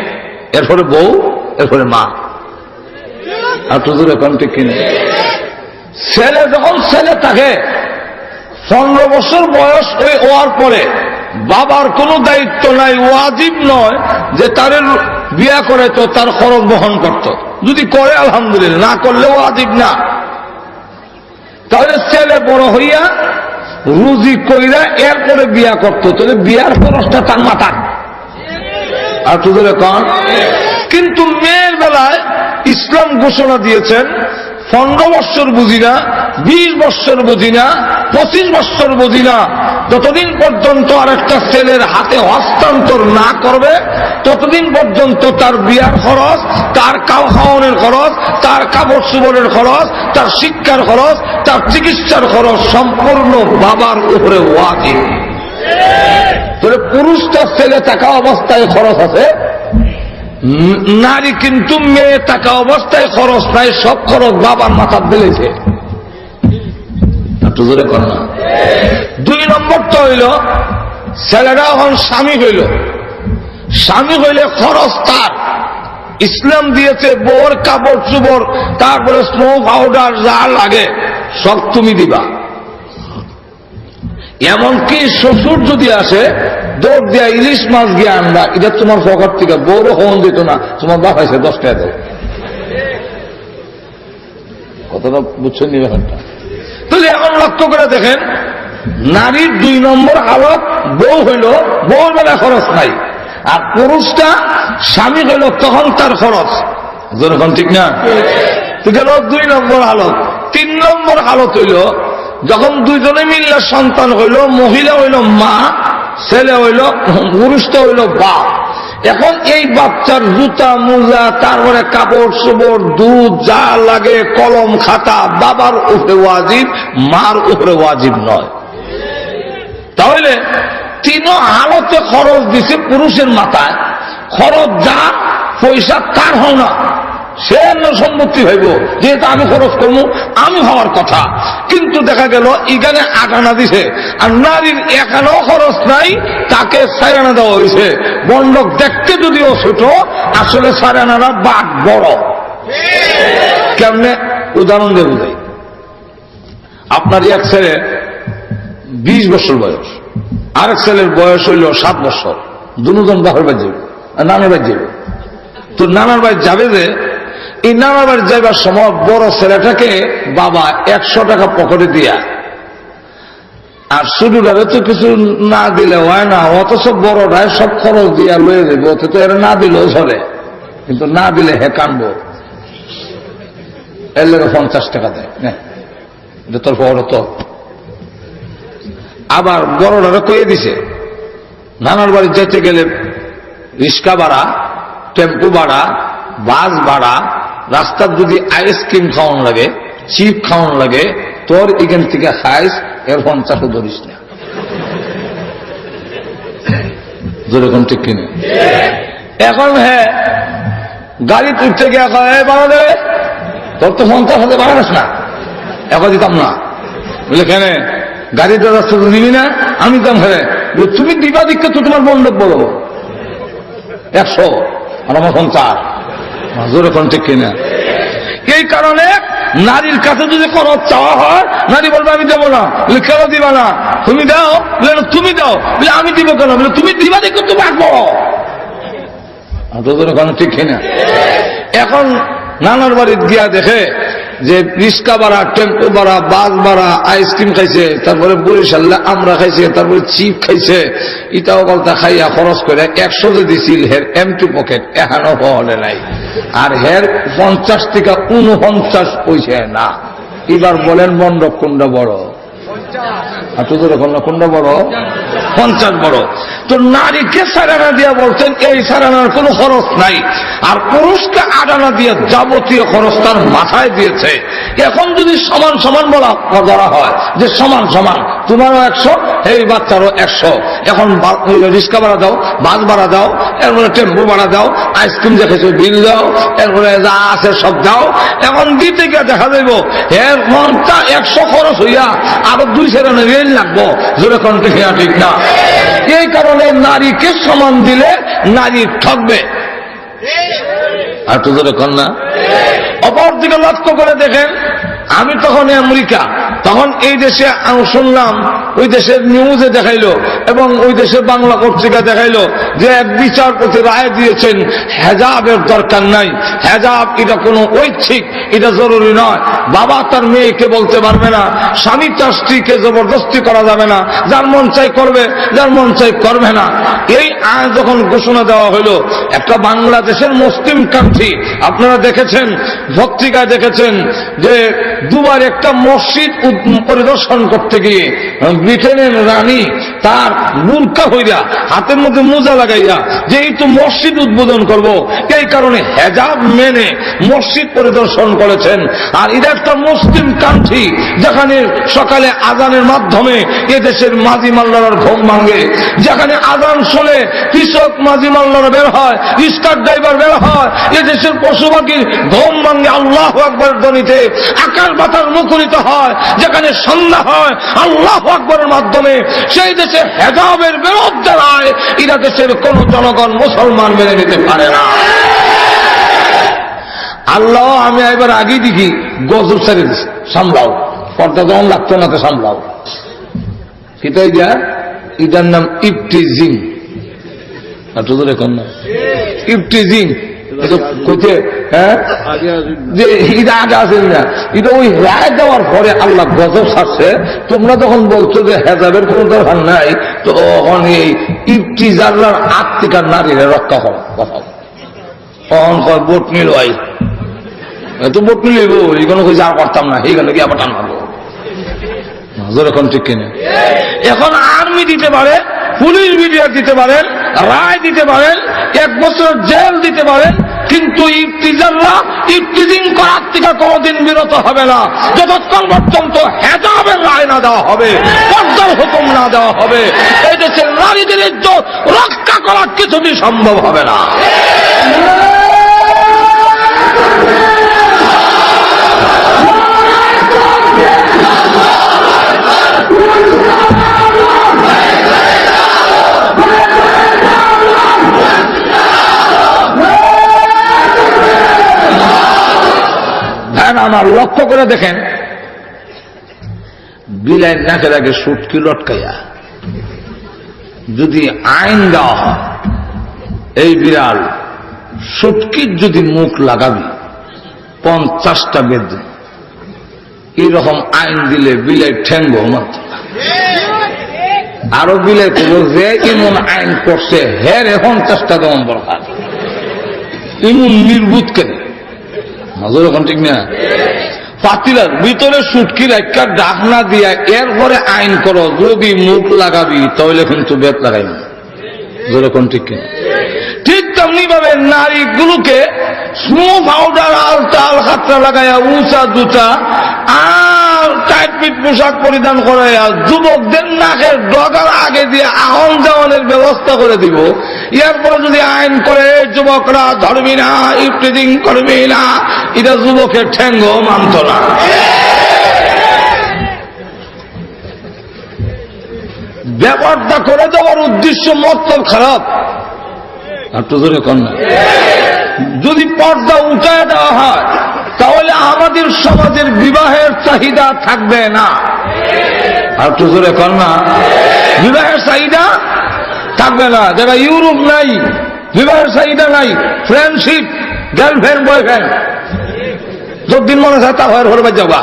Speaker 1: এরপরে বউ, এরপরে মা। আর হুজুর এখন ঠিক কিনে ছেলে যখন ছেলে থাকে 15 বছর বয়স হওয়ার পরে বাবার কোনো দায়িত্ব নাই, ওয়াজিব নয় যে তার বিয়া করে তো তার খরচ বহন করত। যদি করে আলহামদুলিল্লাহ, না করলে ওয়াজিব না। তাহলে ছেলে বড় হইয়া রুজি কইরা এরপরে বিয়া করত, তাহলে বিয়ার খরচটা তার মাথার। আর তোদের এখন কিন্তু মেয়ের বেলায় ইসলাম ঘোষণা দিয়েছেন 15 বছর বুঝি না, 20 বছর বুঝি না, 25 বছর বুঝি না, যতদিন পর্যন্ত আরেকটা ছেলের হাতে হস্তান্তর না করবে ততদিন পর্যন্ত তার বিয়ার খরচ, তার খাওয়ানোর খরচ, তার কাপড় চোপড়ের খরচ, তার শিক্ষার খরচ, তার চিকিৎসার খরচ সম্পূর্ণ বাবার উপরে ওয়াজিব। তাহলে পুরুষটা ছেলে থাকা অবস্থায় খরচ আছে, নারী কিন্তু মেয়ে থাকা অবস্থায় খরচ নাই, সব খরচ বাবার মাথার দিলেছে। জোরে কর না। 2 নম্বরটা হইল ছেলেরা এখন স্বামী হইল, স্বামী হইলে খরচ তার। ইসলাম দিয়েছে বউর কাপড় চোপড়, তারপরে স্নো পাউডার যা লাগে সব তুমি দিবা। এমনকি শ্বশুর যদি আসে দৌড় দিয়া ইলিশ মাছ গিয়ে আনবা, এটা তোমার পকেট থেকে, বউরও হন দিত না, তোমার বাপ আছে 10 টাকা দেয়। কথাটা বুঝছেন নি ব্যাপারটা? তাহলে এখন লক্ষ্য করে দেখেন নারীর 2 নম্বর হালত বউ হইল, বউর বেলা খরচ নাই। আর পুরুষটা স্বামী হইল তখন তার খরচ। যখন ঠিক না, গেল 2 নম্বর হালত। 3 নম্বর হালত হইল যখন দুইজনে মিললে সন্তান হইল, মহিলা হইল মা, ছেলে হইল, পুরুষটা হইল বাপ। এখন এই বাচ্চার জুতা মোজা, তারপরে কাপড় চোপড়, দুধ যা লাগে, কলম খাতা বাবার উপরে ওয়াজিব, মার উপরে ওয়াজিব নয়। তাহলে 3 হালতে খরচ দিছে পুরুষের মাথায়। খরচ যা পয়সা তার হও না, সে সম্পত্তি হইব, যেহেতু আমি খরচ করবো, আমি হওয়ার কথা। কিন্তু দেখা গেল এখানে 8 আনা দিছে, আর নারীর 1 আনাও খরচ নাই, তাকে 4 আনা দেওয়া হয়েছে। বন্ধক দেখতে যদিও ছোট, আসলে 4 আনারা বাঘ বড়। কেমনে উদাহরণ দিয়ে বুঝাই। আপনার এক ছেলে 20 বছর বয়স, আরেক ছেলের বয়স হইল 7 বছর, দুজন বাপের বাড়ি যাবে, নানার বাড়ি যাবে। তো নানার বাড়ি যাবে যে, এই নানার বাড়ি যাইবার সময় বড় ছেলেটাকে বাবা 100 টাকা পকেটে দিয়া, আর ছোটটারে তো কিছু না দিলে হয় না, অথচ বড়টায় সব খরচ দিয়া লয়ে যাবে। অথচ এরা না দিলেও চলে, কিন্তু না দিলে হে কানবো, এর লেগে 50 টাকা দেয়, এটা তোর পকেটে তো। আবার বড়টারে কয়ে দিছে নানার বাড়ি যেতে গেলে রিক্সা ভাড়া, টেম্পু ভাড়া, বাস ভাড়া, রাস্তার যদি আইসক্রিম খাওয়ানো লাগে, চিপ খাওয়ানো লাগে, তোর এখান থেকে খাইস, এর 50 ধরিস না। যেরকম ঠিক কিনে এখন হ্যাঁ গাড়ি তুলতে গিয়ে বাড়া দেবে, তোর তো 50 বাড়াস না, এখন দিতাম না। বলে কেন গাড়িতে রাস্তা তো নিবি না? আমি দাম হ্যাঁ, তুমি দিবা দিকে তো তোমার বন্ধব বলো 100 আর আমার 50। যেরকম ঠিক কিনা। এই কারণে নারীর কাছে যদি খরচ চাওয়া হয়, নারী বলবে আমি দেবো না। বলে কেন দিবা না? তুমি দাও। বলে তুমি দাও। বলে আমি দিব কেন? বলে তুমি দিবা দেখো তুমি আসবো। ঠিক কিনা। এখন নানার বাড়ি গিয়া দেখে যে রিক্সা ভাড়া, টেম্পো ভাড়া, বাস ভাড়া, আইসক্রিম খাইছে, তারপরে বরিশালে আমরা খাইছে, তারপরে চিপ খাইছে, ইটাও গলতা খাইয়া খরচ করে 100 যে দিছিল হের এমটি পকেট এখানো হলে নাই, আর হের 50 থেকে 49 পয়সা না। এবার বলেন মন্ডপ কোনটা বড়? আর তোদের কোনটা বড়? 50 বড়। তো নারীকে 4 আনা দিয়া বলছেন এই 4 আনার কোন খরচ নাই, আর পুরুষকে 8 আনা দিয়ে যাবতীয় খরচ তার মাথায় দিয়েছে। এখন যদি সমান সমান বলা হয় যে সমান সমান, তোমারও 100, এই বাচ্চারও 100। এখন রিক্সা ভাড়া দাও, বাস ভাড়া দাও, এরপরে টেম্পো ভাড়া দাও, আইসক্রিম দেখেছো বিল দাও, এরপরে যা আছে সব দাও। এখন দিতে গিয়ে দেখা যাইব এর মনটা 100 খরচ হইয়া আরো 2 সেরানে রেল লাগবো। জোরে কোন ঠিক না? এই কারণে নারীকে সমান দিলে নারী ঠকবে। আর তো জোরে কোন না? অপরদিকে লক্ষ্য করে দেখেন, আমি তখন আমেরিকা, তখন এই দেশে শুনলাম, ওই দেশের নিউজে দেখাইলো এবং ওই দেশের বাংলা পত্রিকা দেখাইলো যে এক বিচারপতি রায় দিয়েছেন হেজাবের দরকার নাই, হেজাব এটা কোনো ঐচ্ছিক, এটা জরুরি নয়। বাবা তার মেয়েকে বলতে পারবে না, স্বামী তার স্ত্রীকে জবরদস্তি করা যাবে না, যার মন চাই করবে, যার মন চাই করবে না। এই আইন যখন ঘোষণা দেওয়া হলো, একটা বাংলাদেশের মুসলিম কান্ট্রি, আপনারা দেখেছেন পত্রিকায় দেখেছেন যে দুবার একটা মসজিদ পরিদর্শন করতে গিয়ে ব্রিটেনের রানী তার বুরকা হইয়া হাতের মধ্যে মোজা লাগাইয়া যে এই তো মসজিদ উদ্বোধন করব, এই কারণে হেজাব মেনে মসজিদ পরিদর্শন করেছেন। আর এটা একটা মুসলিম কান্ট্রি যেখানে সকালে আজানের মাধ্যমে এদেশের মাঝি মাল্লার ঘুম ভাঙে, যেখানে আজান শুনে কৃষক মাঝি মাল্লারা বের হয়, স্কার ড্রাইভার বের হয়, এদেশের পশু পাখির ঘুম ভাঙে আল্লাহু আকবার ধ্বনিতে, আকাশ বাতাস মুখরিত হয়, যেখানে সন্ধ্যা হয় আল্লাহু আকবরের মাধ্যমে। সেই দেশে হেজাবের বিরুদ্ধে রায় এরা দেশের কোন জনগণ মুসলমান মেনে নিতে পারে না। আল্লাহ আমি এবার আগেই দেখি গজব ছেড়ে দিচ্ছি, সামলাও, পর্দা যখন লাগতো না তো সামলাও। এটাই যা, এটার নাম ইফটিজিং। এখন না ইফটিজিং যে এটা আগে আসেন না, এটা ওই রায় দেওয়ার পরে আল্লাহ গজব ছাড়ছে। তোমরা যখন বলছো যে হেজাবের কোন দরকার নাই, তখন এই ইফতিজাররা আত্মিকার নারীরা রক্ষা হওয়া কথা তখন কয় বোট নিল, এত বোট নিলেব এগুলো যা করতাম না, এইখানে কি আবার টান মারবো। এখন ঠিক কিনে এখন আর্মি দিতে পারে, পুলিশ বিডিআর দিতে পারেন, রায় দিতে পারেন, 1 বছর জেল দিতে পারেন, কিন্তু ইফতিজাররা ইফতিজিং করার থেকে কোনদিন বিরত হবে না যতক্ষণ পর্যন্ত হেজাবের রায় না দেওয়া হবে, পর্দার হুকুম না দেওয়া হবে। এই দেশের নারীদের ইজ্জত রক্ষা করা কিছুই সম্ভব হবে না। আমার লক্ষ্য করে দেখেন, বিলাই নাকের আগে সুটকি লটকাইয়া যদি আইন দেওয়া হয়, এই বিড়াল সুটকির যদি মুখ লাগাবি 50টা বেদ, এইরকম আইন দিলে বিলাই ঠেঙ্গ মাত্র। আরো বিলাই করবো যে এমন আইন করছে হের 50টা দমন দরকার, এমন নির্বুত কেন নজর। এখন ঠিক না? পাতিলার ভিতরে সুটকির একটা ডাকনা দিয়া এরপরে আইন করো, যদি মুখ লাগাবি তাহলে কিন্তু বেত লাগাই না। যেরকম ঠিক কিনা? ঠিক তেমনি ভাবে নারীগুলোকে স্নো পাউডার আলতাল খাতরা লাগাইয়া উঁচা দুটা আর টাইট পিট পোশাক পরিধান করাইয়া যুবকদের নাকের ডগার আগে দিয়ে আহন যাওয়ানের ব্যবস্থা করে দিব। এরপরে যদি আইন করে যুবকরা ধরবি না, ইফতিজিং করবি না, এটা যুবকের ঠেঙ্গ মানত না। ব্যাপারটা করে দেওয়ার উদ্দেশ্য মতলব খারাপ। একটু জোরে কন্যা, যদি পর্দা উঠায় দেওয়া হয় তাহলে আমাদের সমাজের বিবাহের চাহিদা থাকবে না। আর একটু জোরে কন্যা, বিবাহের চাহিদা থাকবে না। যারা ইউরোপ নাই, বিবাহের চাহিদা নাই, ফ্রেন্ডশিপ, গার্লফ্রেন্ড বয়ফ্রেন্ড, যতদিন মনে হয় তা হয় ঘরে যাবা।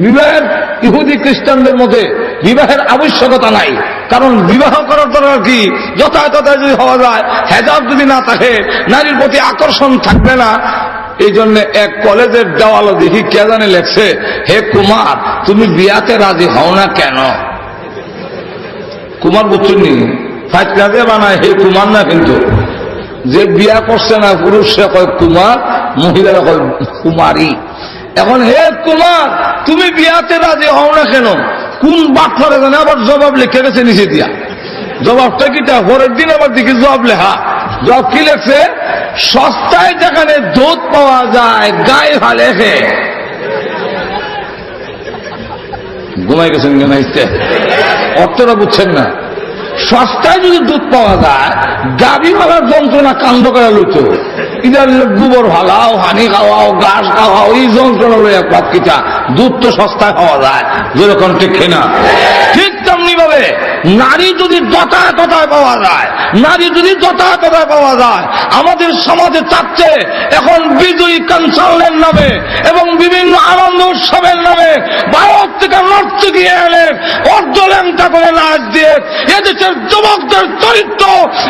Speaker 1: বিবাহের ইহুদি খ্রিস্টানদের মধ্যে বিবাহের আবশ্যকতা নাই, কারণ বিবাহ করার দরকার কি? যথাযথ যদি হওয়া যায়, হেজাব যদি না থাকে, নারীর প্রতি আকর্ষণ থাকবে না। এই জন্য এক কলেজের দেওয়ালও দেখি কে জানে লেখছে, হে কুমার তুমি বিয়াতে রাজি হও না কেন? কুমার বুঝছুনি ফাইট কাজে বানায় হে কুমার না, কিন্তু যে বিয়া করছে না পুরুষ সে কয় কুমার, মহিলারা কয় কুমারী। এখন হে কুমার, তুমি বিয়াতে রাজি হও না কেন? কোন বাটফারে জানে আবার জবাব লিখে গেছে নিচে দিয়া। জবাবটা কিটা? পরের দিন আবার দেখি জবাব লেখা। জবাব কি লেখছে? সস্তায় যেখানে দুধ পাওয়া যায় গায়ে হালে খেয়ে। ঘুমাই গেছেন কেন? অর্থটা বুঝছেন না? সস্তায় যদি দুধ পাওয়া যায়, গাভী মারার যন্ত্রণা কাণ্ড করা লইতো, ইদার গোবর ভালাও, হানি খাওয়াও, ঘাস খাওয়াও, এই যন্ত্রণা লইয়া বাকিটা দুধ তো সস্তায় পাওয়া যায়, যেরকম ঠিক কিনা? ঠিক তেমনি ভাবে নারী যদি যথায় তথায় পাওয়া যায়, নারী যদি যথায় তথায় পাওয়া যায়, আমাদের সমাজে চাচ্ছে এখন বিজয়ী কনসার্টের নামে এবং বিভিন্ন আনন্দ উৎসবের নামে ভারত থেকে নর্তকী এনে অর্ধলেংটা করে নাচ দিয়ে এদেশের যুবকদের চরিত্র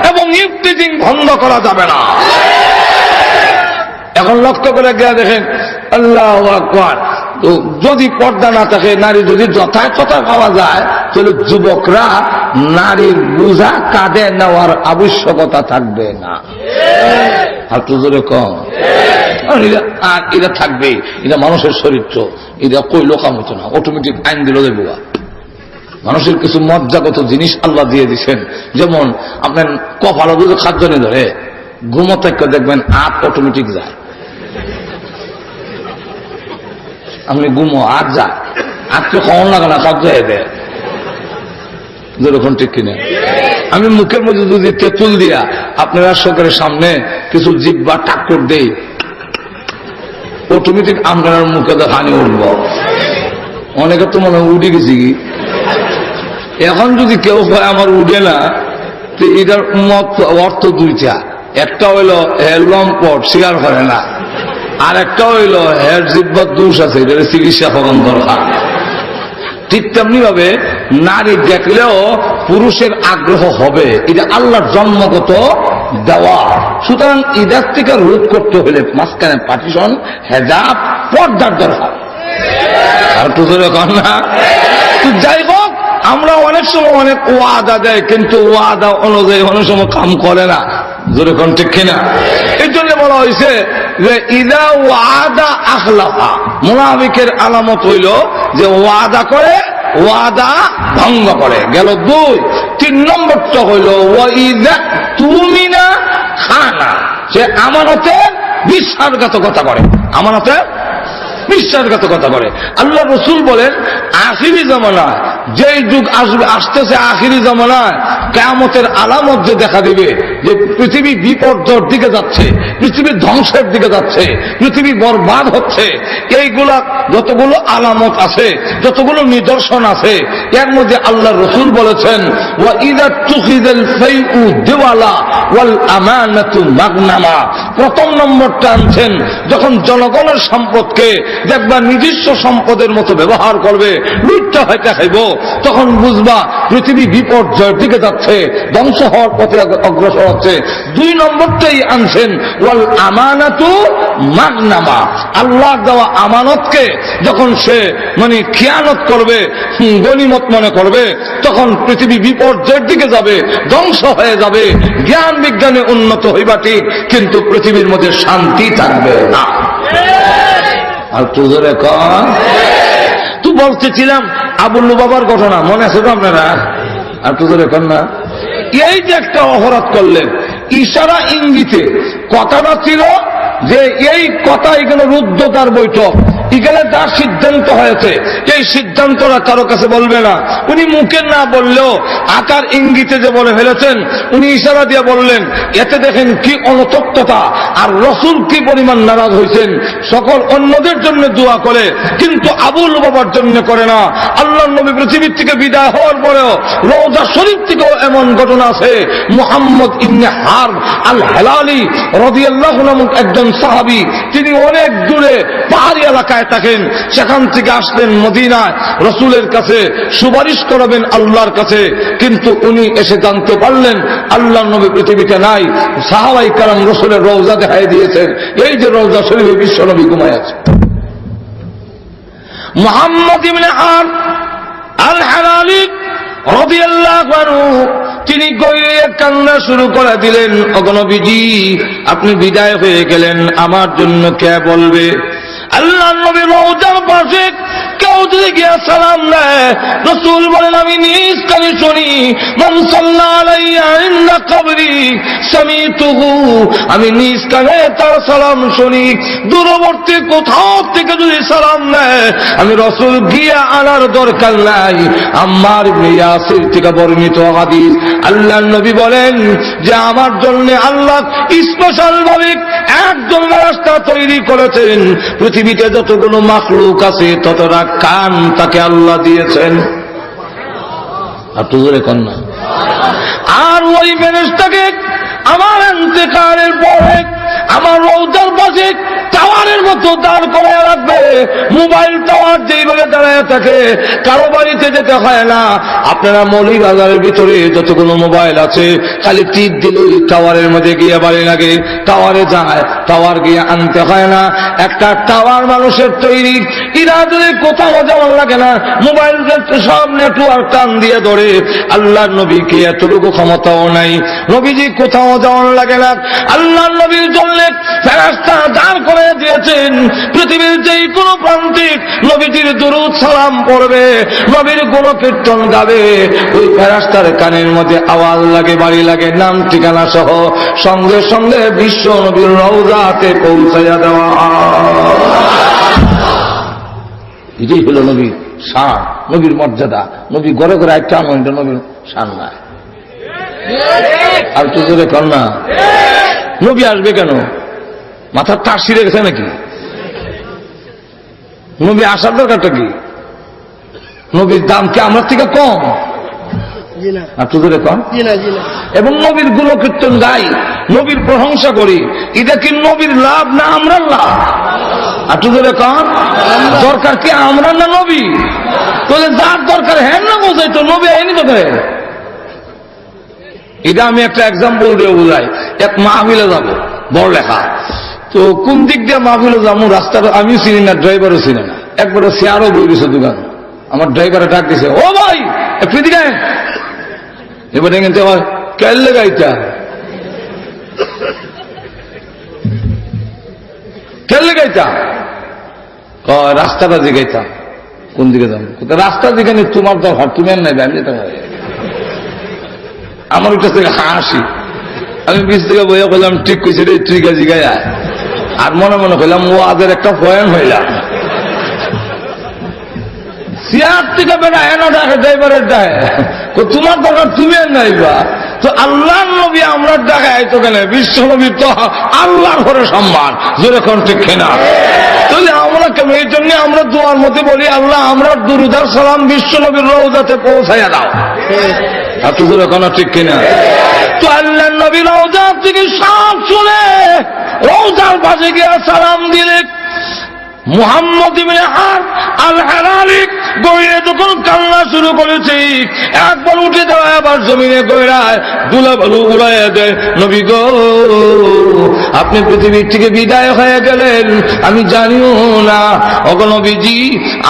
Speaker 1: এবং ইফতিজিং বন্ধ করা যাবে না। এখন লক্ষ্য করে গিয়ে দেখেন, আল্লাহু আকবার, তো যদি পর্দা না থাকে, নারী যদি যথায় তথায় পাওয়া যায়, তাহলে যুবকরা নারীর বোঝা কাঁধে নেওয়ার আবশ্যকতা থাকবে না। হাত জোরে কম। আর এটা থাকবে, এটা মানুষের চরিত্র, এটা কই লোকাম হতো না, অটোমেটিক আইন দিল দেবো। মানুষের কিছু মজ্জাগত জিনিস আল্লাহ দিয়ে দিচ্ছেন, যেমন আপনার কপালে যদি খাদ্য নিয়ে ধরে ঘুমোতে দেখবেন আপ অটোমেটিক যায়। আপনি ঘুমো আর যা, আজকে খাওয়ান লাগে না, খাদ্য হয়ে দেয়, যেরকম ঠিক কিনা? আমি মুখের মধ্যে যদি তেঁতুল দিয়া আপনারা সরকারের সামনে কিছু জিব্বা টাক্কর দেই, অটোমেটিক আপনার মুখে তো হানি উঠব। অনেকে তো মনে উঠে গেছি কি, এখন যদি কেউ হয় আমার উঠে না, তো এটার অর্থ দুইটা। একটা হইল হের লম্পট স্বীকার করে না, আর একটা হইল হের জিব্বার দোষ আছে, এটা চিকিৎসা করার দরকার। ঠিক তেমনি ভাবে নারী দেখলেও পুরুষের আগ্রহ হবে, এটা আল্লাহর জন্মগত দেওয়া। সুতরাং ইদার থেকে রোধ করতে হলে মাঝখানে পার্টিশন, হেজাব, পর্দার দরকার। আর তো না, যাই হোক, আমরা অনেক সময় অনেক ওয়াদা দেয়, কিন্তু ওয়াদা অনুযায়ী অনেক সময় কাম করে না, যেরকম ঠিক কিনা? এই জন্য বলা হয়েছে যে ইদা ওয়াদা আখলাফা, মুনাফিকের আলামত হইল যে ওয়াদা করে, ওয়াদা ভঙ্গ করে। গেল দুই। তিন নম্বরটা হইল ওয়াইদা তুমিনা খানা, সে আমানতে বিশ্বাসঘাতকতা করে, আমানতে বিশ্বাসঘাতকতা করে। আল্লাহ রসুল বলেন আখিরি জামানায় যেই যুগ আসবে, আসতেছে আখিরি জামানায়, কিয়ামতের আলামত যে দেখা দিবে যে পৃথিবী বিপর্যয়ের দিকে যাচ্ছে, পৃথিবী ধ্বংসের দিকে যাচ্ছে, পৃথিবী বরবাদ হচ্ছে, এইগুলা যতগুলো আলামত আছে, যতগুলো নিদর্শন আছে, এর মধ্যে আল্লাহ রসুল বলেছেন ওয়া ইযা তুখিযাল ফাইউ দিওয়ালা ওয়াল আমানাতু মাগনামা। প্রথম নম্বরটা আনছেন, যখন জনগণের সম্পদকে দেখবা নিজস্ব সম্পদের মতো ব্যবহার করবে, লুটটা হয়তো খাইব, তখন বুঝবা পৃথিবী বিপর্যয়ের দিকে যাচ্ছে, ধ্বংস হওয়ার পথে অগ্রসর হচ্ছে। দুই নম্বরটাই আনছেন ওয়াল আমানাতু মাগনামা, আল্লাহ দেওয়া আমানতকে যখন সে খিয়ানত করবে, গনিমত মনে করবে, তখন পৃথিবী বিপর্যয়ের দিকে যাবে, ধ্বংস হয়ে যাবে। জ্ঞান বিজ্ঞানে উন্নত হইবা ঠিক, কিন্তু পৃথিবীর মধ্যে শান্তি থাকবে না। আর তুজরে কন তুই বলতেছিলাম আবুল্লু বাবার ঘটনা মনে আছে তো আপনারা? আর তুজরে কন না, এই যে একটা অপরাধ করলেন, ইশারা ইঙ্গিতে কথাটা ছিল যে এই কথা এখানে রুদ্ধতার বৈঠক, এখানে তার সিদ্ধান্ত হয়েছে, এই সিদ্ধান্তটা কারো কাছে বলবে না। উনি মুখে না বললেও আকার ইঙ্গিতে যে বলে ফেলেছেন, উনি ইশারা দিয়ে বললেন। এতে দেখেন কি অনতক্ততা, আর রসুল কি পরিমাণ নারাজ হয়েছেন। সকল অন্যদের জন্য দোয়া করে, কিন্তু আবুল বাবার জন্য করে না। আল্লাহ নবী পৃথিবীর থেকে বিদায় হওয়ার পরেও রওজা শরীফ থেকেও এমন ঘটনা আছে, মুহাম্মদ ইবনে হারব আল হেলালি রাদিয়াল্লাহু নামক একজন সাহাবী, তিনি অনেক দূরে পাহাড়ি এলাকায় থাকেন, সেখান থেকে আসলেন মদিনায় রসুলের কাছে সুপারিশ করবেন আল্লাহর কাছে। কিন্তু উনি এসে জানতে পারলেন আল্লাহ নবী পৃথিবীতে নাই। সাহাবায়ে কেরাম রসুলের রওজা দেখাই দিয়েছেন, এই যে রওজা শরীফে বিশ্ব নবী ঘুমায় আছে। মুহাম্মদ ইবনে হারব আল হেলালি রাদিয়াল্লাহু আনহু তিনি গইয়ে কান্না শুরু করে দিলেন, ওগো নবীজি আপনি বিদায় হয়ে গেলেন, আমার জন্য কে বলবে? আল্লাহ নবী রওজার পাশে কেউ যদি গিয়া সালাম দেয়, রাসূল বলেন আমি নিজ কানে শুনি, মান সাল্লা আলাইয়া ইনদা কবরি সামিতুহু, আমি নিজ কানে তার সালাম শুনি। দূরবর্তী কোথাও থেকে যদি সালাম দেয়, আমি রাসূল গিয়া আনার দরকার নাই। আম্মার ইবনে ইয়াসির থেকে বর্ণিত হাদিস, আল্লাহর নবী বলেন যে আমার জন্য আল্লাহ স্পেশাল ভাবে একজন রাস্তা তৈরি করেছেন, পৃথিবীতে যতগুলো মাখলুক আছে ততটা কান তাকে আল্লাহ দিয়েছেন। কন্যা আর ওই ফেরেশতাকে আমার ইন্তেকালের পরে আমার রওজার পাশে টাওয়ারের মতো দাঁড় করে রাখবে। মোবাইল টাওয়ার যেইভাবে দাঁড়ায় থাকে, কারো বাড়িতে যেতে হয় না। আপনারা মৌলভীবাজারের ভিতরে যতগুলো মোবাইল আছে, খালি টিপ দিলে টাওয়ারের মধ্যে গিয়ে বাড়ি লাগে, টাওয়ারে যায়, টাওয়ার গিয়ে আনতে হয় না। একটা টাওয়ার মানুষের তৈরি, এরা যদি কোথাও যাওয়ার লাগে না, মোবাইল সব নেটওয়ার্ক টান দিয়ে ধরে। আল্লাহর নবীকে এতটুকু ক্ষমতাও নাই, নবীজি কোথাও যাওয়ার লাগে না। আল্লাহর নবীর জন্য ফেরেশতা দাঁড় করে দিয়েছেন। পৃথিবীর যেই কোনো প্রান্তে নবীজির দুরূদ সালাম পড়বে, নবীর গুণকীর্তন গাবে, ওই ফেরেশতার কানের মধ্যে আওয়াজ লাগে, বাড়ি লাগে, নাম ঠিকানা সহ সঙ্গে সঙ্গে বিশ্ব নবীর রওজাতে পৌঁছাইয়া দেওয়া। এটাই হলো নবীর শান, নবীর মর্যাদা। নবী ঘরে ঘরে একটা আনন্দ, নবীর শান না। আর তো জোরে কর না, নবী আসবে কেন? মাথার তার ছিঁড়ে গেছে নাকি? নবী আসার দরকারটা কি? নবীর দাম কি আমার থেকে কম? এবং নবীর গুণকীর্তন গাই, নবীর প্রশংসা করি, এটা কি নবীর লাভ না আমরা লাভ? একটু ধরে কন, দরকার কি আমরা না নবী? তাহলে যার দরকার হ্যাঁ না বোঝাই তো নবী আইনি তো। এটা আমি একটা এক্সাম্পল দিয়ে বোঝাই। এক মাহফিলে যাবো, বড় লেখা, তো কোন দিক দিয়ে মাহফিলে যাবো রাস্তাটা আমিও চিনি না, ড্রাইভারও চিনি না। একবারে চেয়ারও বই গেছে দোকান, আমার ড্রাইভারে ডাক দিছে, ও ভাই একটু দিকে। এবার কিনতে হয় কেলে গাইতা, কেলে গাইতা, রাস্তাটা দিকে গাইতাম। কোন দিকে যাবো? রাস্তার দিকে নেই, তোমার দরকার, তুমি আর নাই, আমি যেতে পারি। আমার ওটা থেকে হাসি, আমি বিশ থেকে বইয়া বললাম ঠিক কইছে রে, ঠিক আছে গায়া। আর মনে মনে করলাম ও আদের একটা পয়েন্ট হইলাম। চেয়ার থেকে বেড়া এনা দেখে, ড্রাইভারের দেখে, তোমার দরকার তুমি আর নাইবা। তো আল্লাহর নবী আমরা দেখাই তো কেন? বিশ্ব নবী তো আল্লাহর ঘরে সম্মান, জোরে কোন ঠিক কিনা? তাহলে আমরা কেন? এই জন্য আমরা দোয়ার মধ্যে বলি, আল্লাহ আমরা দুরূদ আর সালাম বিশ্ব নবীর রওজাতে পৌঁছাইয়া দাও। এত জোরে কোন ঠিক কিনা? তো আল্লাহর নবী রওজা থেকে সব শুনে রওজার পাশে গিয়ে সালাম দিলে, মুহাম্মদ ইবনে আল হারারি গইরে যখন কান্না শুরু করেছে, একবার উঠে দেওয়া, আবার জমিনে গইরায় দুলা বালু উড়াইয়া দেয়। নবী গো, আপনি পৃথিবীর থেকে বিদায় হয়ে গেলেন, আমি জানিও না। ওগো নবীজি,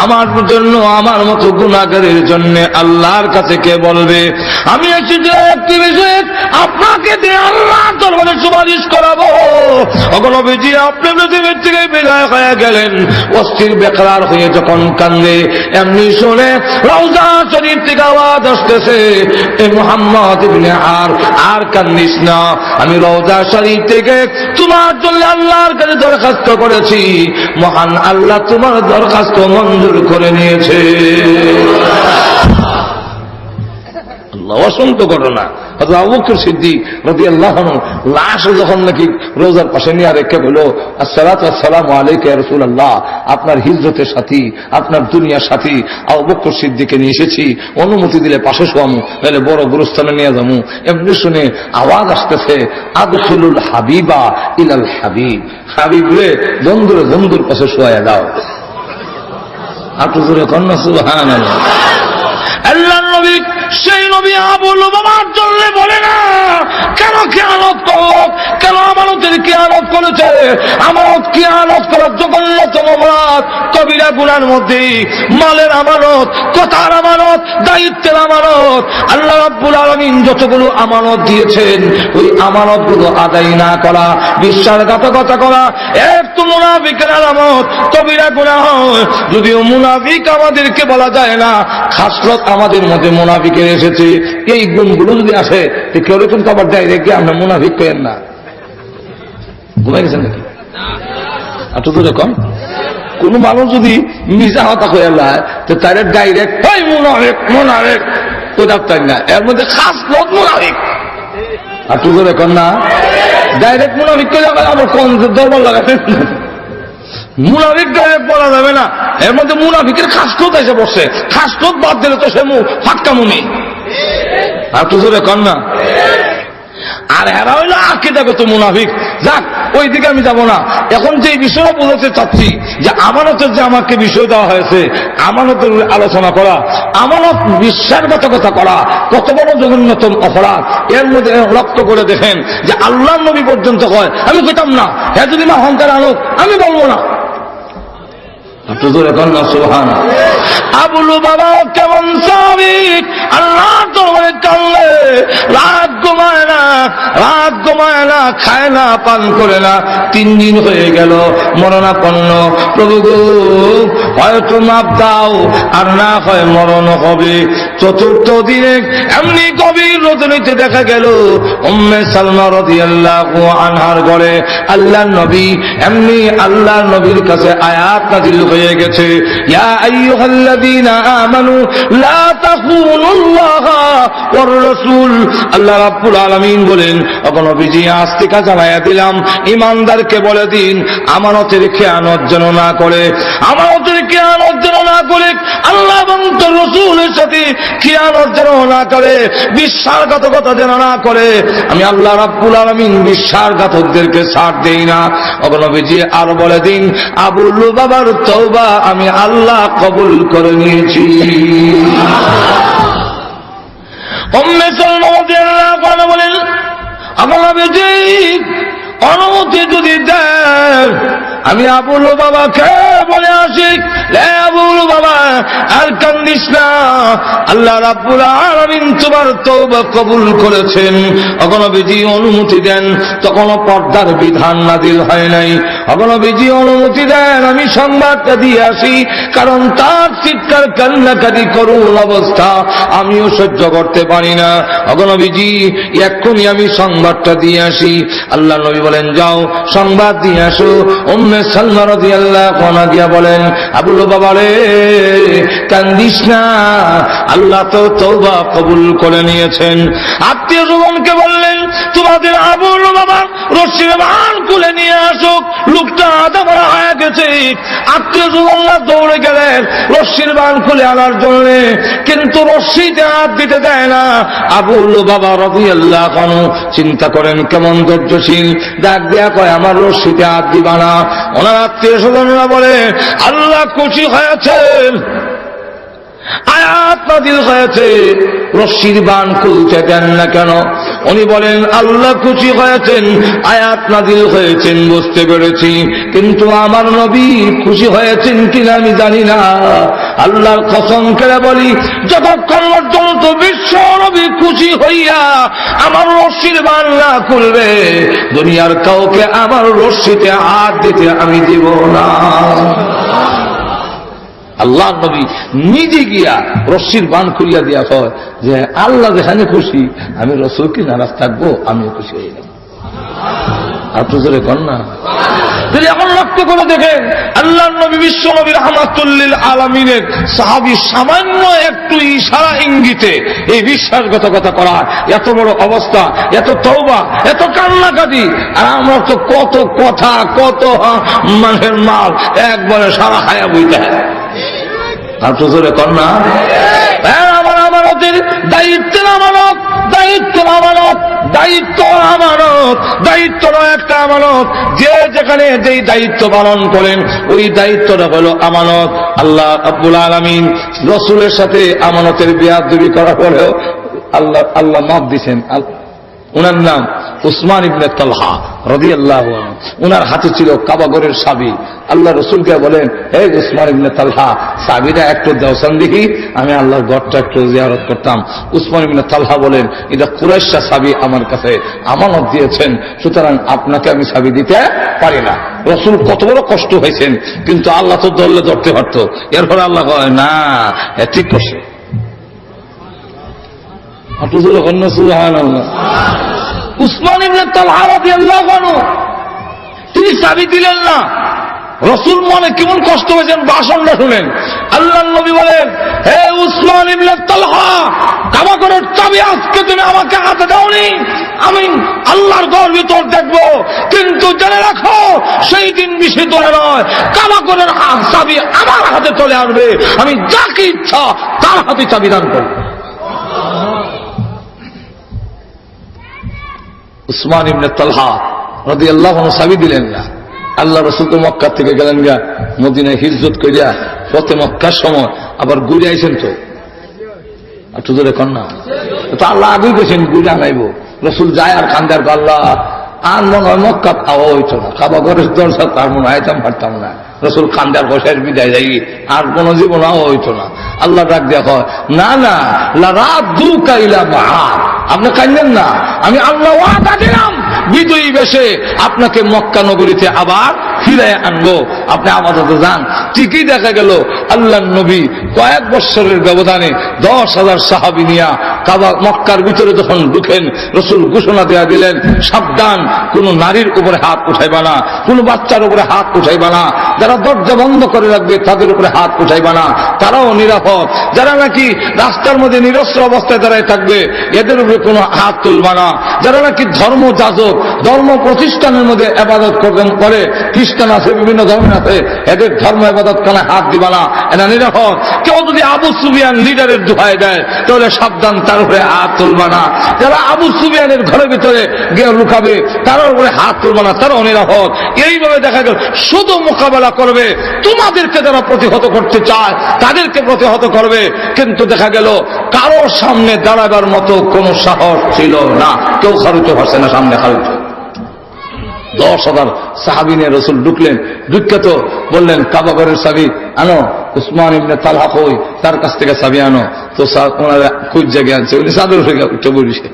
Speaker 1: আমার জন্য, আমার মতো গুনাহগারের জন্য আল্লাহর কাছে কে বলবে? আমি এসেছি একটি বিষয়ে আপনাকে দিয়ে আল্লাহর দরবারে সুপারিশ করাবো। ওগো নবীজি, আপনি পৃথিবীর থেকে বিদায় হয়ে গেলেন। অস্থির বেকরার হয়ে যখন কান্দে, এমনি শুনে রওজা শরীফ থেকে আওয়াজ আসতেছে, এ মুহাম্মদ ইবনে আর কান্দিস না, আমি রওজা শরীফ থেকে তোমার জন্য আল্লাহর কাছে দরখাস্ত করেছি, মহান আল্লাহ তোমার দরখাস্ত মঞ্জুর করে নিয়েছে। অসংখ্য ঘটনা। আবু বকর সিদ্দিক রাদিয়াল্লাহু আনহু লাশ যখন নাকি রোজার পাশে নিয়ে রেখে বলল, আসসালাতু ওয়াসসালামু আলাইকা ইয়া রাসূলুল্লাহ, আপনার হিজরতের সাথী, আপনার দুনিয়ার সাথী আবু বকর সিদ্দিককে নিয়ে এসেছি, অনুমতি দিলে পাশে শোয়ামু, তাহলে বড় গুরুস্থানে নিয়ে যাবো। এমনি শুনে আওয়াজ আসতেছে, আদখুলুল হাবিবা ইলাল হাবিব, হাবিব রে বন্ধুরে বন্ধুর পাশে শোয়া দাও। আপনি জোরে কন্যা সুবহানাল্লাহ। আল্লাহর নবী, সেই নবী আবুল বাবার জন্য বলে না, কেন খেয়ানত করো, কেন আমানতে আমানতের খিয়ানত করেছে। আমানত খিয়ানত করার জঘন্যতম অপরাধ কবিরা গুনার মধ্যে মালের আমানত, কথার আমানত, দায়িত্বের আমানত। আল্লাহ রাব্বুল আলামিন যতগুলো আমানত দিয়েছেন ওই আমানতগুলো আদায় না করা, বিশ্বাসঘাতকতা করা একটু মুনাফিকের আলামত, কবিরা গুনাহ। যদিও মুনাফিক আমাদেরকে বলা যায় না, খাসলত আমাদের মধ্যে মুনাফিকের এসেছে। এই গুণগুলো যদি আসে কেউ কিন্তু আবার ডাইরেক্ট গিয়ে আমরা মুনাফিক পেয়েন না। ঘুমাই গেছেন নাকি? একটু দূরে কম। কোন মানুষ যদি মিজা হতা হয়ে যায় তো তার ডাইরেক্ট ওই মুনাফিক মুনাফিক তো ডাক্তার না, এর মধ্যে খাসলত মুনাফিক। আর তুই করে কর না ডাইরেক্ট মুনাফিক করে আবার কোন দরবার লাগাবেন। মুনাফিক ডাইরেক্ট বলা যাবে না, এর মধ্যে মুনাফিকের খাসলত এসে বসে। খাসলত বাদ দিলে তো সে ফাঁকা মুনি। আর তুই করে কর না। আর এরা হইল আকীদাগত মুনাফিক। যাক, ওই দিকে আমি যাব না। এখন যে বিষয়টা বলতে চাচ্ছি যে আমানতের যে আমাকে বিষয় দেওয়া হয়েছে, আমানতের আলোচনা করা, আমানত বিশ্বাসঘাতকতা করা কত বড় জঘন্যতম অপরাধ। এর মধ্যে রক্ত করে দেখেন যে আল্লাহ নবী পর্যন্ত হয় আমি কইতাম না, হ্যাঁ যদি মা হন্তার আনুক আমি বলবো না। আবুল বাবা কেমন সাবিক আল্লাহ তোমার কানলে, রাত ঘুমায় না, রাত ঘুমায় না, খায় না, পান করে না, 3 দিন হয়ে গেল মরণাপন্ন। প্রভু গো হয়তো মাপ দাও, আর না হয় মরণ হবে। 4th দিনে এমনি গভীর রজনীতে দেখা গেল উম্মে সালমা রাদিয়াল্লাহু আনহার ঘরে আল্লাহর নবী, এমনি আল্লাহর নবীর কাছে আয়াত নাযিল হয়ে গেছে, ইয়া আইয়ুহাল্লাযীনা আমানু লা তাখুনুল্লাহা ওয়ার রাসূল। আল্লাহ রাব্বুল আলামিন বলেন, ও নবীজি আজ থেকে জানাইয়া দিলাম ঈমানদারকে বলে দিন আমানতের খেয়ানত যেন না করে, আমানতের খেয়ানত যেন না করে, আল্লাহ এবং তার রাসূলের সাথে খেয়ানত যেন না করে, বিশ্বাসঘাতকতা যেন না করে। আমি আল্লাহ রাব্বুল আলামিন বিশ্বাসঘাতকদেরকে ছাড় দেই না। ও নবীজি আর বলে দিন আবুল বাবার তওবা আমি আল্লাহ কবুল করে নিয়েছি। উম্মে সালমা রাদিয়াল্লাহু আনহা বলেন, আমার নবীজি অনুমতি যদি দেন আমি আবুল বাবাকে বলে আসি, রে আবুল বাবা আর কান্দিস না, আল্লাহ রাব্বুল আলামিন তোমার তওবা কবুল করেছেন। যখন নবীজি অনুমতি দেন তখন পর্দার বিধান নাযিল হয় নাই। যখন নবীজি অনুমতি দেন আমি সংবাদটা দিয়ে আসি, কারণ তার চিৎকার কান্নাকাটি করুণ অবস্থা আমিও সহ্য করতে পারি না। যখন নবীজি এক্ষুনি আমি সংবাদটা দিয়ে আসি। আল্লাহ নবী বলেন, যাও সংবাদ দিয়ে আসো। উম্মে সালমা রাদিয়াল্লাহু আনহা গিয়া বলেন, আবুল বাবা রে কান্দিস না, আল্লাহ তো তওবা কবুল করে নিয়েছেন। আত্মীয় স্বজনকে বললেন, তোমাদের আবুল বাবা রশির বান খুলে নিয়ে আসো, লোকটা আধা মরা হয়ে গেছে। আত্মীয় স্বজনরা দৌড়ে গেলেন রশির বান খুলে আনার জন্য, কিন্তু রশিতে হাত দিতে দেয় না। আবুল বাবা রাদিয়াল্লাহু আনহু চিন্তা করেন কেমন ধৈর্যশীল, ডাক দেয়া কয় আমার রশিতে হাত দিবা না। ওনার আত্মীয় স্বজনরা বলে আল্লাহ খুশি হয়েছেন, আয়াত নাযিল হয়েছে, রশির বান খুলতে দেন না কেন? উনি বলেন আল্লাহ খুশি হয়েছেন, আয়াত নাযিল হয়েছেন বুঝতে পেরেছি, কিন্তু আমার নবী খুশি হয়েছেন কিনা আমি জানি না। আল্লাহর কসম করে বলি, যতক্ষণ পর্যন্ত বিশ্ব নবী খুশি হইয়া আমার রশির বান না খুলবে, দুনিয়ার কাউকে আমার রশিতে হাত দিতে আমি দিব না। আল্লাহ নবী নিজে গিয়া রশির বান খুলিয়া দিয়া হয় যে আল্লাহ যেখানে খুশি আমি রাসূল কি নারাজ থাকবো, আমিও খুশি হয়ে যাব। আর তো জোরে কর না। যদি এখন লক্ষ্য করে দেখেন আল্লাহ নবী বিশ্ব নবী রাহমাতুল লিল আলামিনের সাহাবী সামান্য একটু ইশারা ইঙ্গিতে এই বিশ্বাসঘাতকতা করা, এত বড় অবস্থা, এত তওবা, এত কান্নাকাটি, আর আমরা তো কত কথা, কত মানের মাল একবারে সারা খায়া বইতে হয়। আর তো জোরে কর না। আমার আমানতের দায়িত্বের আমানত, দায়িত্বের আমানত, দায়িত্ব আমানত, দায়িত্বটা একটা আমানত। যে যেখানে যেই দায়িত্ব পালন করেন ওই দায়িত্বটা হলো আমানত। আল্লাহ রাব্বুল আলামিন রাসূলের সাথে আমানতের বেয়াদবি করা হলেও আল্লাহ মাফ দিয়েছেন। ওনার নাম উসমান ইবনে তালহা রাদিয়াল্লাহু আনহু, উনার হাতে ছিল কাবাগরের চাবি। আল্লাহ রসুলকে বলেন, হে উসমান ইবনে তালহা, চাবিটা একটু দেওসান দেখি, আমি আল্লাহর ঘরটা একটু জিয়ারত করতাম। উসমান ইবনে তালহা বলেন, এটা কুরাইশা চাবি আমার কাছে আমানত দিয়েছেন, সুতরাং আপনাকে আমি চাবি দিতে পারি না। রসুল কত বড় কষ্ট হয়েছেন, কিন্তু আল্লাহ তো ধরলে ধরতে পারতো। এরপরে আল্লাহ কয়, না ঠিক করছে। উসমান ইবনে তালহা রাদিয়াল্লাহু আনহু তিনি চাবি দিলেন না। রসুল মনে কেমন কষ্ট হয়েছেন, ভাষণটা শুনেন। আল্লাহর নবী বলেন, হে উসমান ইবনে তালহা, কাবাগরের চাবি আজকে তুমি আমাকে হাতে দাওনি, আমি আল্লাহর ঘর ভিতর দেখবো, কিন্তু জেনে রাখো সেই দিন বেশি দূরে নয়, কাবাগরের চাবি আমার হাতে চলে আসবে, আমি যাকে ইচ্ছা তার হাতে চাবি দান করব। উসমান ইবনে তালহা রাদিয়াল্লাহু আনহু চাবি দিলেন না। আল্লাহ রসুল তো মক্কা থেকে গেলেন গা মদিনায় হিজরত করিয়া, পথে মক্কার সময় আবার ঘুরে আইছেন। তো একটু জোরে কর না, তো আল্লাহ আগেই গেছেন ঘুরে আনাইব। রসুল যায় আর কান্দার, আল্লাহ আর মনে হয় মক্কা পাওয়া হইতো না, কাবাগরের দরজা তার মনে আইতাম পারতাম না। রসুল কান্দার বসায় বিদায় যাই, আর কোন জীবন হইতো না। আল্লাহ ডাক দেখো, না না, রাত দু কাইলা বাহার, আপনি কান্দেন না, আমি আল্লাহ ওয়াদা দিলাম বিজয়ী বেশে আপনাকে মক্কা নগরীতে আবার ফিরে আনবো, আপনি আপাতত যান। ঠিকই দেখা গেল আল্লাহ নবী কয়েক বছরের ব্যবধানে 10,000 সাহাবী নিয়া কাবা মক্কার ভিতরে যখন ঢুকেন, রসুল ঘোষণা দেয়া দিলেন, সাবধান, কোন নারীর উপরে হাত উঠাইবা না, কোন বাচ্চার উপরে হাত উঠাইবা না, যারা দরজা বন্ধ করে রাখবে তাদের উপরে হাত উঠাইবা না, তারাও নিরাপদ। যারা নাকি রাস্তার মধ্যে নিরস্ত্র অবস্থায় দাঁড়ায় থাকবে এদের উপরে কোনো হাত তুলবা না। যারা নাকি ধর্ম যাজক, ধর্ম প্রতিষ্ঠানের মধ্যে ইবাদত করে, খ্রিস্টান আছে, বিভিন্ন ধর্মের আছে, এদের ধর্ম ইবাদত কানে হাত দিবা না, এরা নিরাপদ। কেউ যদি আবু সুফিয়ান লিডারের দোহাই দেয় তাহলে সাবধান, তার উপরে হাত তুলবা না। যারা আবু সুফিয়ানের ঘরের ভিতরে গিয়ে লুকাবে তার উপরে হাত তুলবা না, তারাও নিরাপদ। এইভাবে দেখা গেল শুধু মোকাবেলা করবে, তোমাদেরকে যারা প্রতিহত করতে চায় তাদেরকে প্রতিহত করবে, কিন্তু দেখা গেল কারোর সামনে দাঁড়াবার মতো কোনো সাহস ছিল না, কেউ খারিতে পারছে না সামনে খারিতে। 10,000 সাহাবী নিয়ে রসুল ঢুকলেন, ঢুকে বললেন, কাবাগরের চাবি আনো, উসমান ইবনে তালহা কই, তার কাছ থেকে চাবি আনো। তো ওনারা খুঁজ জায়গায় আনছে, উনি চাদর উঠে বলিছে,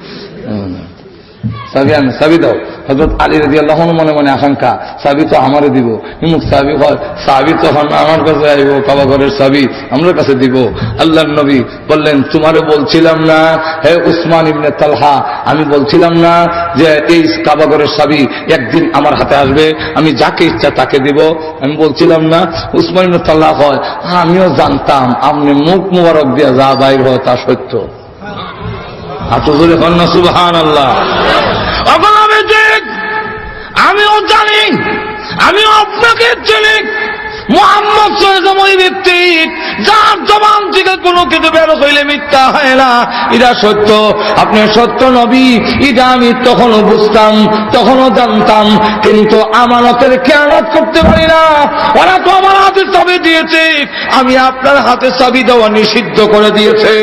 Speaker 1: চাবি আন, চাবি দাও। হযরত আলী রাদিয়াল্লাহু আনহু মনে মনে আশঙ্কা, চাবি তো আমারে দিব, হিমুক চাবি হয়, চাবি তখন আমার কাছে আইব, কাবাগরের চাবি আমার কাছে দিব। আল্লাহর নবী বললেন, তোমারে বলছিলাম না হে উসমান ইবনে তালহা, আমি বলছিলাম না যে এই কাবাগরের চাবি একদিন আমার হাতে আসবে, আমি যাকে ইচ্ছা তাকে দিব, আমি বলছিলাম না? উসমান ইবনে তালহা হয়, আমিও জানতাম আপনি মুখ মুবারক দিয়ে যা বাইর হয় তা সত্য। সুবহানাল্লাহ। আমিও জানি, আমিও আপনাকে চিনি, মুহাম্মদ সাল্লাল্লাহু আলাইহি ওয়াসাল্লাম ওই ব্যক্তি যার জবান থেকে কোনো কিছু বের হইলে মিথ্যা হয় না, এটা সত্য। আপনি সত্য নবী, এটা আমি তখনও বুঝতাম, তখনও জানতাম, কিন্তু আমানতের খেয়ানত করতে পারি না। ওরা তো আমার হাতে চাবি দিয়েছে, আমি আপনার হাতে চাবি দেওয়া নিষিদ্ধ করে দিয়েছে,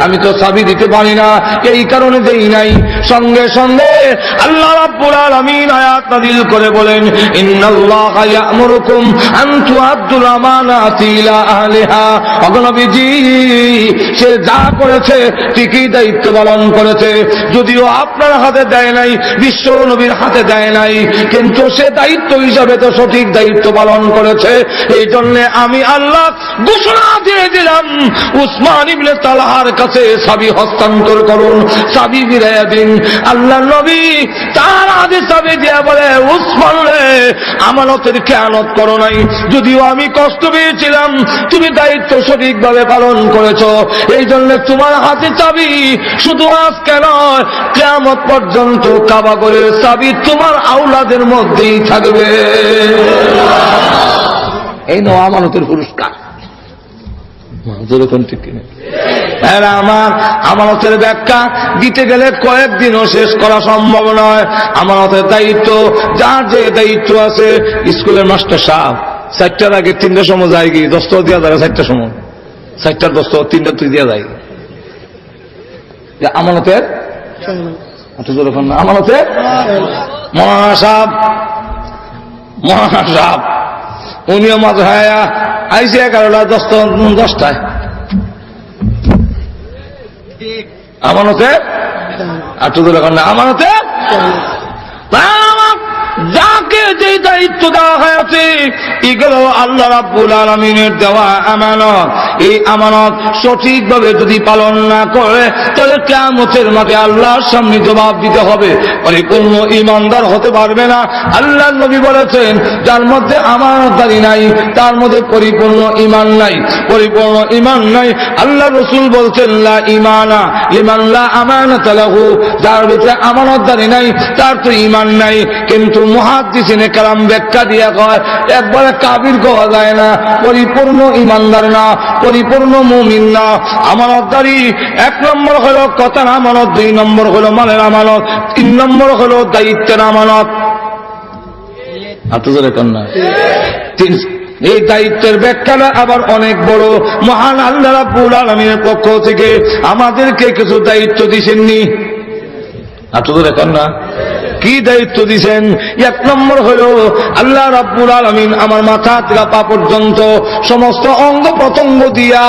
Speaker 1: আমি তো চাবি দিতে পারি না, এই কারণে দেই নাই। সঙ্গে সঙ্গে আল্লাহ রাব্বুল আলামিন আয়াত নাযিল করে বলেন, ইন্নাল্লাহা ইয়া'মুরুকুম আন তুআদ্দুল আমানাতি ইলা আহলিহা। নবীজি, সে যা করেছে ঠিকই দায়িত্ব পালন করেছে, যদিও আপনার হাতে দেয় নাই, বিশ্ব নবীর হাতে দেয় নাই, কিন্তু সে দায়িত্ব হিসাবে তো সঠিক দায়িত্ব পালন করেছে। এই জন্য আমি আল্লাহ ঘোষণা দিয়ে দিলাম, উসমান ইবনে তালহার কাছে চাবি হস্তান্তর করুন, চাবি ফিরিয়ে দিন। আল্লাহ নবী তার হাতে চাবি দিয়ে বলে, উসমান রে, আমানতের খেয়ানত করো নাই, যদিও আমি কষ্ট পেয়েছিলাম, তুমি দায়িত্ব সঠিকভাবে পালন করেছো, এই জন্য তোমার হাতে চাবি শুধু আজকে নয়, কিয়ামত পর্যন্ত কাবাগরের চাবি তোমার আওলাদের মধ্যেই থাকবে। এই নাও আমানতের পুরস্কার। আমার আমানতের ব্যাখ্যা দিতে গেলে কয়েকদিনও শেষ করা সম্ভব নয়। আমানতের দায়িত্ব, যার যে দায়িত্ব আছে, স্কুলের মাস্টার সাহেব 4টার আগে 3টার সময় যায় গিয়ে দস্তর দেওয়া যায়, 4টার সময় 4টার দস্তর 3টা তুই দেওয়া যায়। আমানতের আমানতে মৌলানা সাহেব উনিও মাঝ হায়া আইসে 11:10টায় আমানতে আমানতে যাকে যে দায়িত্ব দেওয়া হয়েছে এগুলো আল্লাহ রাব্বুল আলামিনের দেওয়া আমানত। এই আমানত সঠিকভাবে যদি পালন না করে তাহলে কিয়ামতের মাঠে আল্লাহর সামনে জবাব দিতে হবে। পরিপূর্ণ ঈমানদার হতে পারবে না। আল্লাহর নবী বলেছেন যার মধ্যে আমানতদারি নাই তার মধ্যে পরিপূর্ণ ঈমান নাই। পরিপূর্ণ ঈমান নাই। আল্লাহ রাসূল বলছেন লা ঈমানা লিমান লা আমানাতা লাহু, যার ভিতরে আমানতদারি নাই তার তো ঈমান নাই। কিন্তু মুহাদ্দিসিনে কেরাম ব্যাখ্যা দিয়া কয় একবারে কাফির কওয়া যায় না, পরিপূর্ণ ঈমানদার না, পরিপূর্ণ মুমিন না। আমানতদারি 1 নম্বর হলো কথার আমানত, 2 নম্বর হলো মালের আমানত, 3 নম্বর হলো দায়িত্বের আমানত। আপনাদের কন্যা এই দায়িত্বের ব্যাখ্যাটা আবার অনেক বড়। মহান আল্লাহ রাব্বুল আলামিনের পক্ষ থেকে আমাদেরকে কিছু দায়িত্ব দিয়েছেননি? আপনাদের কন্যা কি দায়িত্ব দিয়েছেন? 1 নম্বর হলো আল্লাহ রাব্বুল আলামিন আমার মাথা থেকে পা পর্যন্ত সমস্ত অঙ্গ প্রত্যঙ্গ দিয়া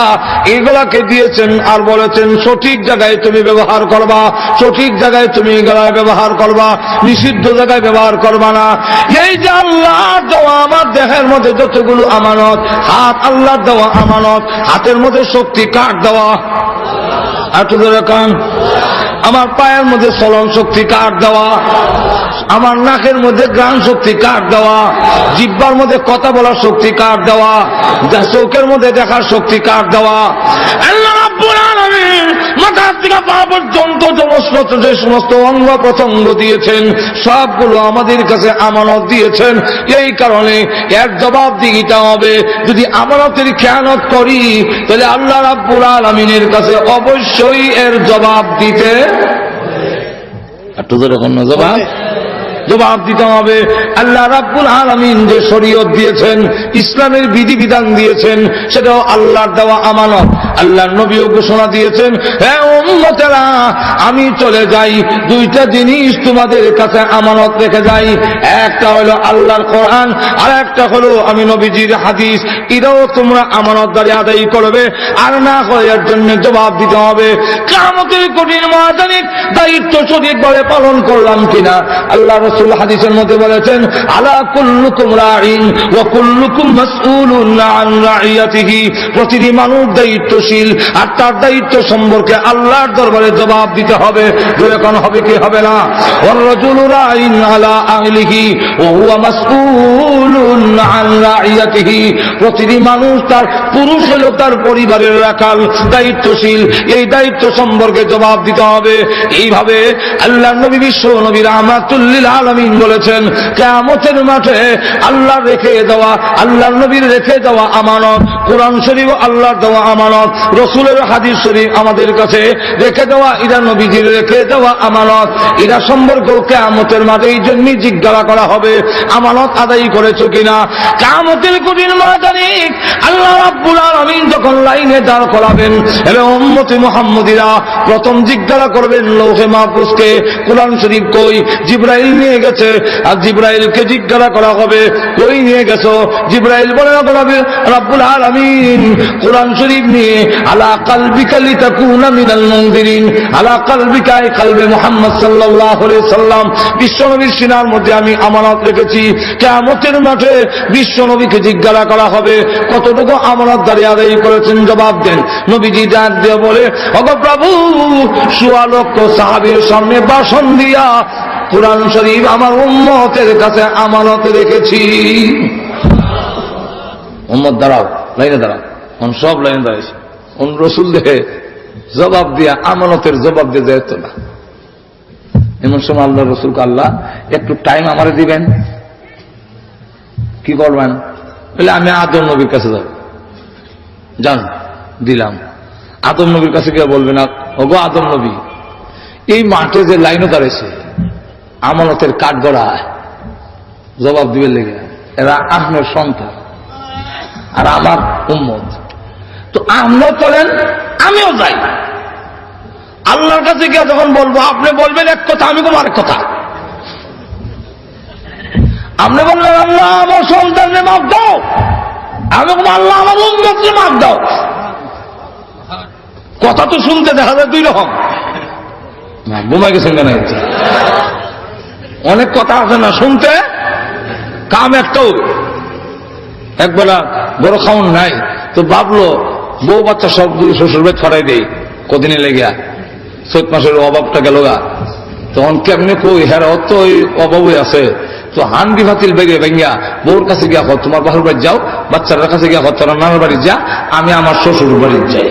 Speaker 1: এগুলাকে দিয়েছেন আর বলেছেন সঠিক জায়গায় তুমি ব্যবহার করবা, সঠিক জায়গায় তুমি এগুলা ব্যবহার করবা, নিষিদ্ধ জায়গায় ব্যবহার করবা না। এই যে আল্লাহর দেওয়া আমার দেহের মধ্যে যতগুলো আমানত, হাত আল্লাহর দেওয়া আমানত, হাতের মধ্যে শক্তি কার দেওয়া? আমার পায়ের মধ্যে চলন শক্তি কার দেওয়া? আমার নাকের মধ্যে ঘ্রাণ শক্তি কার দেওয়া? জিহ্বার মধ্যে কথা বলার শক্তি কার দেওয়া? চোখের মধ্যে দেখার শক্তি কার দেওয়া? আল্লাহ রাব্বুল আলামিন মাথা থেকে পা পর্যন্ত যে সমস্ত অঙ্গ প্রত্যঙ্গ দিয়েছেন সবগুলো আমাদের কাছে আমানত দিয়েছেন। এই কারণে এর জবাব দিতে হবে। যদি আমানতের খেয়ানত করি তাহলে আল্লাহ রাব্বুল আলামিনের কাছে অবশ্যই এর জবাব দিতে একটু ধরে কোন জবাব দিতে হবে। আল্লাহ রাব্বুল আলামিন যে শরীয়ত দিয়েছেন, ইসলামের বিধিবিধান দিয়েছেন, সেটাও আল্লাহর দেওয়া আমানত। আল্লাহর নবীও ঘোষণা দিয়েছেন, হে উম্মতেরা আমি চলে যাই, 2টা জিনিস তোমাদের কাছে আমানত রেখে যাই। একটা হলো আল্লাহর কোরআন, আর একটা হলো আমি নবীজির হাদিস। এটাও তোমরা আমানতদারি আদায় করবে, আর না হয় এর জন্য জবাব দিতে হবে। কিয়ামতের কঠিন ময়দানে দায়িত্ব সঠিকভাবে পালন করলাম কিনা? আল্লাহ রাসূল হাদিসের মধ্যে বলেছেন আলা কুল্লুকুম রাঈন ওয়া কুল্লুকুম মাসউলুন আন রাইয়াতিহি। প্রতিটি মানুষ দায়িত্বশীল আর তার দায়িত্ব সম্পর্কে আল্লাহর দরবারে জবাব দিতে হবে। যখন হবে কি হবে না? ওয়ার রাজুলু রাঈন আলা আহলিহি ওয়া হুয়া মাসউলুন আন রাইয়াতিহি। প্রতিটি মানুষ তার পুরুষ হলো তার পরিবারের রাখাল, দায়িত্বশীল। এই দায়িত্ব সম্পর্কে জবাব দিতে হবে। এইভাবে আল্লাহর নবী বিশ্ব নবী রাহমাতুল লিল আলামিন বলেছেন কিয়ামতের মাঠে আল্লাহ রেখে দেওয়া, আল্লাহর নবীর রেখে দেওয়া আমানত, কোরআন শরীফ আল্লাহর দেওয়া আমানত, রাসূলের হাদিস শরীফ আমাদের কাছে রেখে দেওয়া, এরা নবীজির রেখে দেওয়া আমানত। এরা সম্পর্কে কিয়ামতের মাঠে এই জন্যই জিজ্ঞাসা করা হবে আমানত আদায় করেছো কিনা। কিয়ামতের কঠিন ময়দানে আল্লাহ রাব্বুল আলামিন যখন লাইনে দাঁড় করাবেন, এবং উম্মতে মুহাম্মদীরা প্রথম জিজ্ঞাসা করবেন লৌহে মাহফুজকে কোরআন শরীফ কই? জিবরাইল নিয়ে গেছে। আর জিবরাইলকে জিজ্ঞাসা করা হবে কই নিয়ে গেছো? জিবরাইল বলে রাব্বুল আলামিন কোরআন শরীফ নিয়ে আলা কলবিকা লিতাকুনা মিনাল মুনদিরিন। আলা কলবিকা কলবে মুহাম্মদ সাল্লাল্লাহু আলাইহি সাল্লাম, বিশ্বনবীর সিনার মধ্যে আমি আমানত রেখেছি। কিয়ামতের মাঠে বিশ্বনবীকে জিজ্ঞাসা করা হবে কতটুকু আমানতদারি আদায় করেছেন, জবাব দেন। নবীজি ডাক দিয়ে বলে ওগো প্রভু, 1.25 লক্ষ সাহাবীর সামনে ভাষণ দিয়া কোরআন শরীফ আমার উম্মতের কাছে আমানত রেখেছি। উম্মত দাঁড়াও, লাইনে দাঁড়াও। সব লাইনে দাঁড়াইছে। রাসূল দেখে জবাব দিয়া আমানতের জবাব দিয়ে যেত না। এমন সময় আল্লাহ রাসূলকে আল্লাহ একটু টাইম আমারে দিবেন, কি করবেন? বলে আমি আদম নবীর কাছে যাব। যান, দিলাম। আদম নবীর কাছে গিয়ে বলবেন ওগো আদম নবী, এই মাঠে যে লাইনে দাঁড়াইছে আমানতের কাঠগড়া জবাব দিবে লেগে, এরা আপনার সন্তান আর আমার উম্মত, তো আমরাও চলেন আমিও যাই। আল্লাহর কাছে গিয়ে যখন বলবো, আপনি বলবেন এক কথা, আমি বলবো আরেক কথা। আপনি বলবেন আল্লাহ আমার সন্তানকে মাফ দাও, আমি বলবো আল্লাহ আমার উম্মতকে মাফ দাও। কথা তো শুনতে দেখা যায় দুই রকম। ঘুমাই গেছেন কেন? অনেক কথা আছে না শুনতে, কাম একটাও। একবেলা বড় খাওন নাই তো ভাবলো বউ বাচ্চা সবগুলো শ্বশুর বাড়ি ছড়াই দেই, কদিনে লেগিয়া চৈত মাসের অভাবটা গেল গা। তখন কেমনে কই হ্যাঁ অত ওই অভাবই আছে, তো হান্ডি ভাতিল বেগে ভেঙ্গিয়া বউর কাছে গিয়া কর তোমার বাহুর বাড়ি যাও, বাচ্চার কাছে গিয়া কর তোরা নানার বাড়ি যা, আমি আমার শ্বশুর বাড়ি যাই।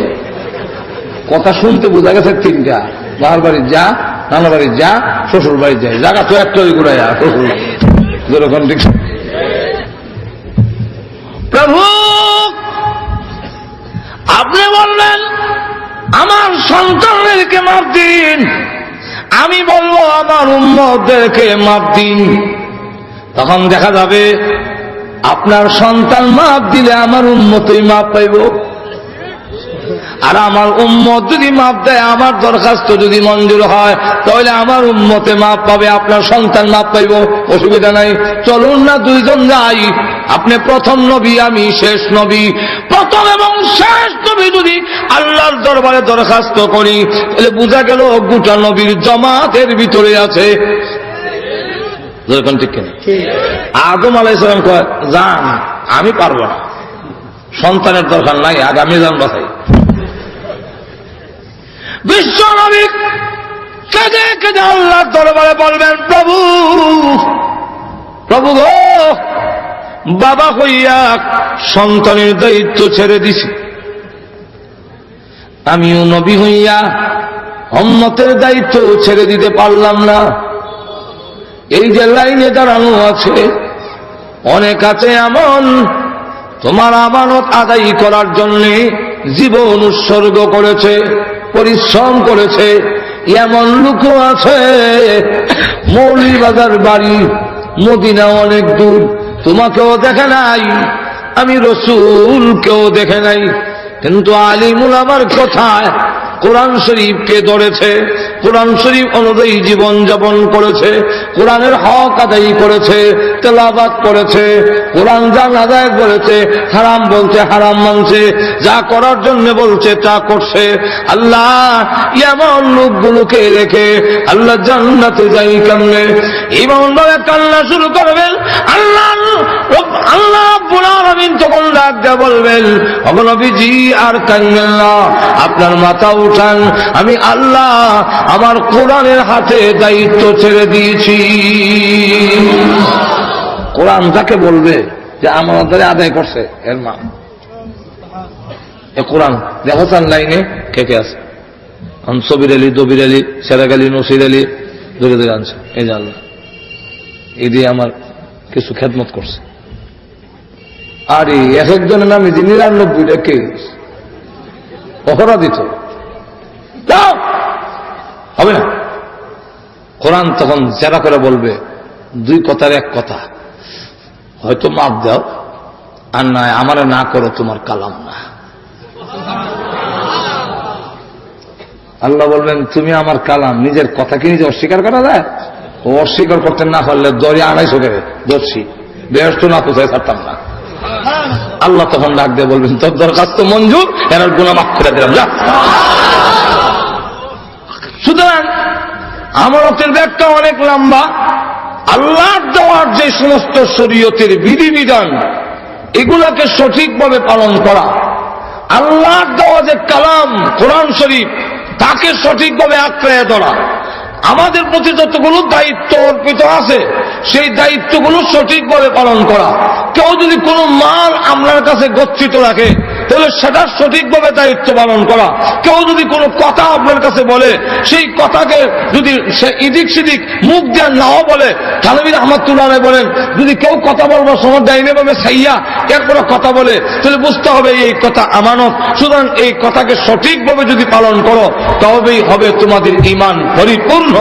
Speaker 1: কথা শুনতে বোঝা গেছে তিনটা, বাহার বাড়ি যা, নানা বাড়ি যা, শ্বশুর বাড়ি যাই। জায়গা তো একটা ওই ঘুরাই যেরকম ঠিক। প্রভু আপনি বললেন আমার সন্তানদেরকে মাফ দিন, আমি বলবো আমার উম্মতদেরকে মাফ দিন। তখন দেখা যাবে আপনার সন্তান মাফ দিলে আমার উম্মতই মাফ পাইব, আর আমার উম্মত যদি মাফ দেয়, আমার দরখাস্ত যদি মঞ্জুর হয়, তাহলে আমার উম্মতে মাফ পাবে, আপনার সন্তান মাফ পাইব, অসুবিধা নাই। চলুন না দুইজন যাই, আপনি প্রথম নবী, আমি শেষ নবী। প্রথম এবং শেষ নবী যদি আল্লাহর দরবারে দরখাস্ত করি, তাহলে বোঝা গেল গোটা নবীর জমাতের ভিতরে আছে। ঠিক কিনা? আদম আলাইহিস সালাম কয় যান, আমি পারবো না, সন্তানের দরকার নাই, আগামী যান বাছাই। বিশ্ব নবী কেঁদে কেঁদে আল্লাহর দরবারে বলবেন প্রভু, প্রভু গো, বাবা হইয়া সন্তানের দায়িত্ব ছেড়ে দিছি, আমিও নবী হইয়া উম্মতের দায়িত্ব ছেড়ে দিতে পারলাম না। এই যে লাইনে দাঁড়ানো আছে, অনেক আছে এমন তোমার আমানত আদায় করার জন্য জীবন উৎসর্গ করেছে, পরিশ্রম করেছে। এমন লোকও আছে মৌলভীবাজার বাড়ি, মদিনা অনেক দূর, তোমাকেও দেখে নাই, আমি রসূলকেও দেখে নাই, কিন্তু আলিমুল আমার কথায় কোরআন শরীফকে ধরেছে, কোরআন শরীফ অনুযায়ী জীবন যাপন করেছে, কোরআনের হক আদায় করেছে, তেলাওয়াত করেছে, কোরআন যা আদায় করেছে, হারাম বলছে হারাম মানছে, যা করার জন্য বলছে তা করছে। আল্লাহ এমন লোকগুলোকে রেখে আল্লাহ জান্নাতে যাই কেমনে? এমন ভাবে কান্না শুরু করবেন, আল্লাহ আল্লাহ রাব্বুল আলামিন তখন ডাক দিয়ে বলবেন, ওগো নবীজি আর কান্দেন না, আপনার মাথা উঠান, আমি আল্লাহ আমার কোরআনের হাতে দায়িত্ব ছেড়ে দিয়েছি। কোরআন তাকে বলবে যে আমার দ্বারা আদায় করছে এর মা। এ কোরআন দেখো চান লাইনে কে কে আছে, সবির আলী, দবির আলী, সেরাক আলী, নসির আলী ধরে ধরে আনছে। এই যে আল্লাহ এই দিয়ে আমার কিছু খেদমত করছে। আর এই এক একজনের নামে যে ৯৯টা কে অপরাধিত হবে না। কোরআন তখন যারা করে বলবে দুই কথার এক কথা, হয়তো মাফ দাও, আর নয় আমারে না করো, তোমার কালাম না। আল্লাহ বলবেন তুমি আমার কালাম, নিজের কথা কি নিজে অস্বীকার করা যায়? ও অস্বীকার করতে না পারলে দরে আড়াইশো করে দর্শি বেহস্ত না কোথায় ছাড়তাম না। আল্লাহ তখন ডাক দিয়ে বলবেন তোর দরখাস্ত মঞ্জুর, এর গুনাহ মাফ করে দিলাম, যা। সুতরাং আমানতের ব্যাখ্যা অনেক লম্বা। আল্লাহর দেওয়ার যে সমস্ত শরীয়তের বিধিবিধান, এগুলাকে সঠিকভাবে পালন করা, আল্লাহর দেওয়া যে কালাম কোরআন শরীফ, তাকে সঠিকভাবে আঁকড়ে ধরা, আমাদের প্রতি যতগুলো দায়িত্ব অর্পিত আছে সেই দায়িত্বগুলো সঠিকভাবে পালন করা। কেউ যদি কোনো মাল আপনার কাছে গচ্ছিত রাখে, তাহলে সেটা সঠিকভাবে দায়িত্ব পালন করা। কেউ যদি কোনো কথা আপনার কাছে বলে, সেই কথাকে যদি সে ইদিক সিদিক মুখ দিয়ে নাও বলে, থানভী রহমাতুল্লাহ আলাইহি বলেন, যদি কেউ কথা বলবার সময় ডাইনে ভাবে সাইয়া এরপরে কথা বলে, তাহলে বুঝতে হবে এই কথা আমানত। সুতরাং এই কথাকে সঠিকভাবে যদি পালন করো, তবেই হবে তোমাদের ঈমান পরিপূর্ণ।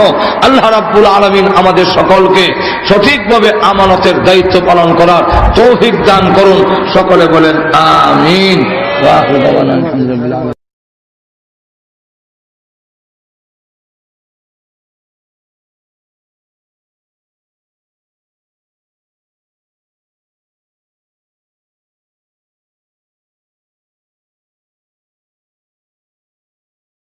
Speaker 1: আল্লাহ রাব্বুল আলামিন আমাদের সকলকে সঠিকভাবে আমানতের দায়িত্ব পালন করার তৌফিক দান করুন। সকলে বলেন আমিন। ওয়া আখিরু দাওয়ানা আলহামদুলিল্লাহ।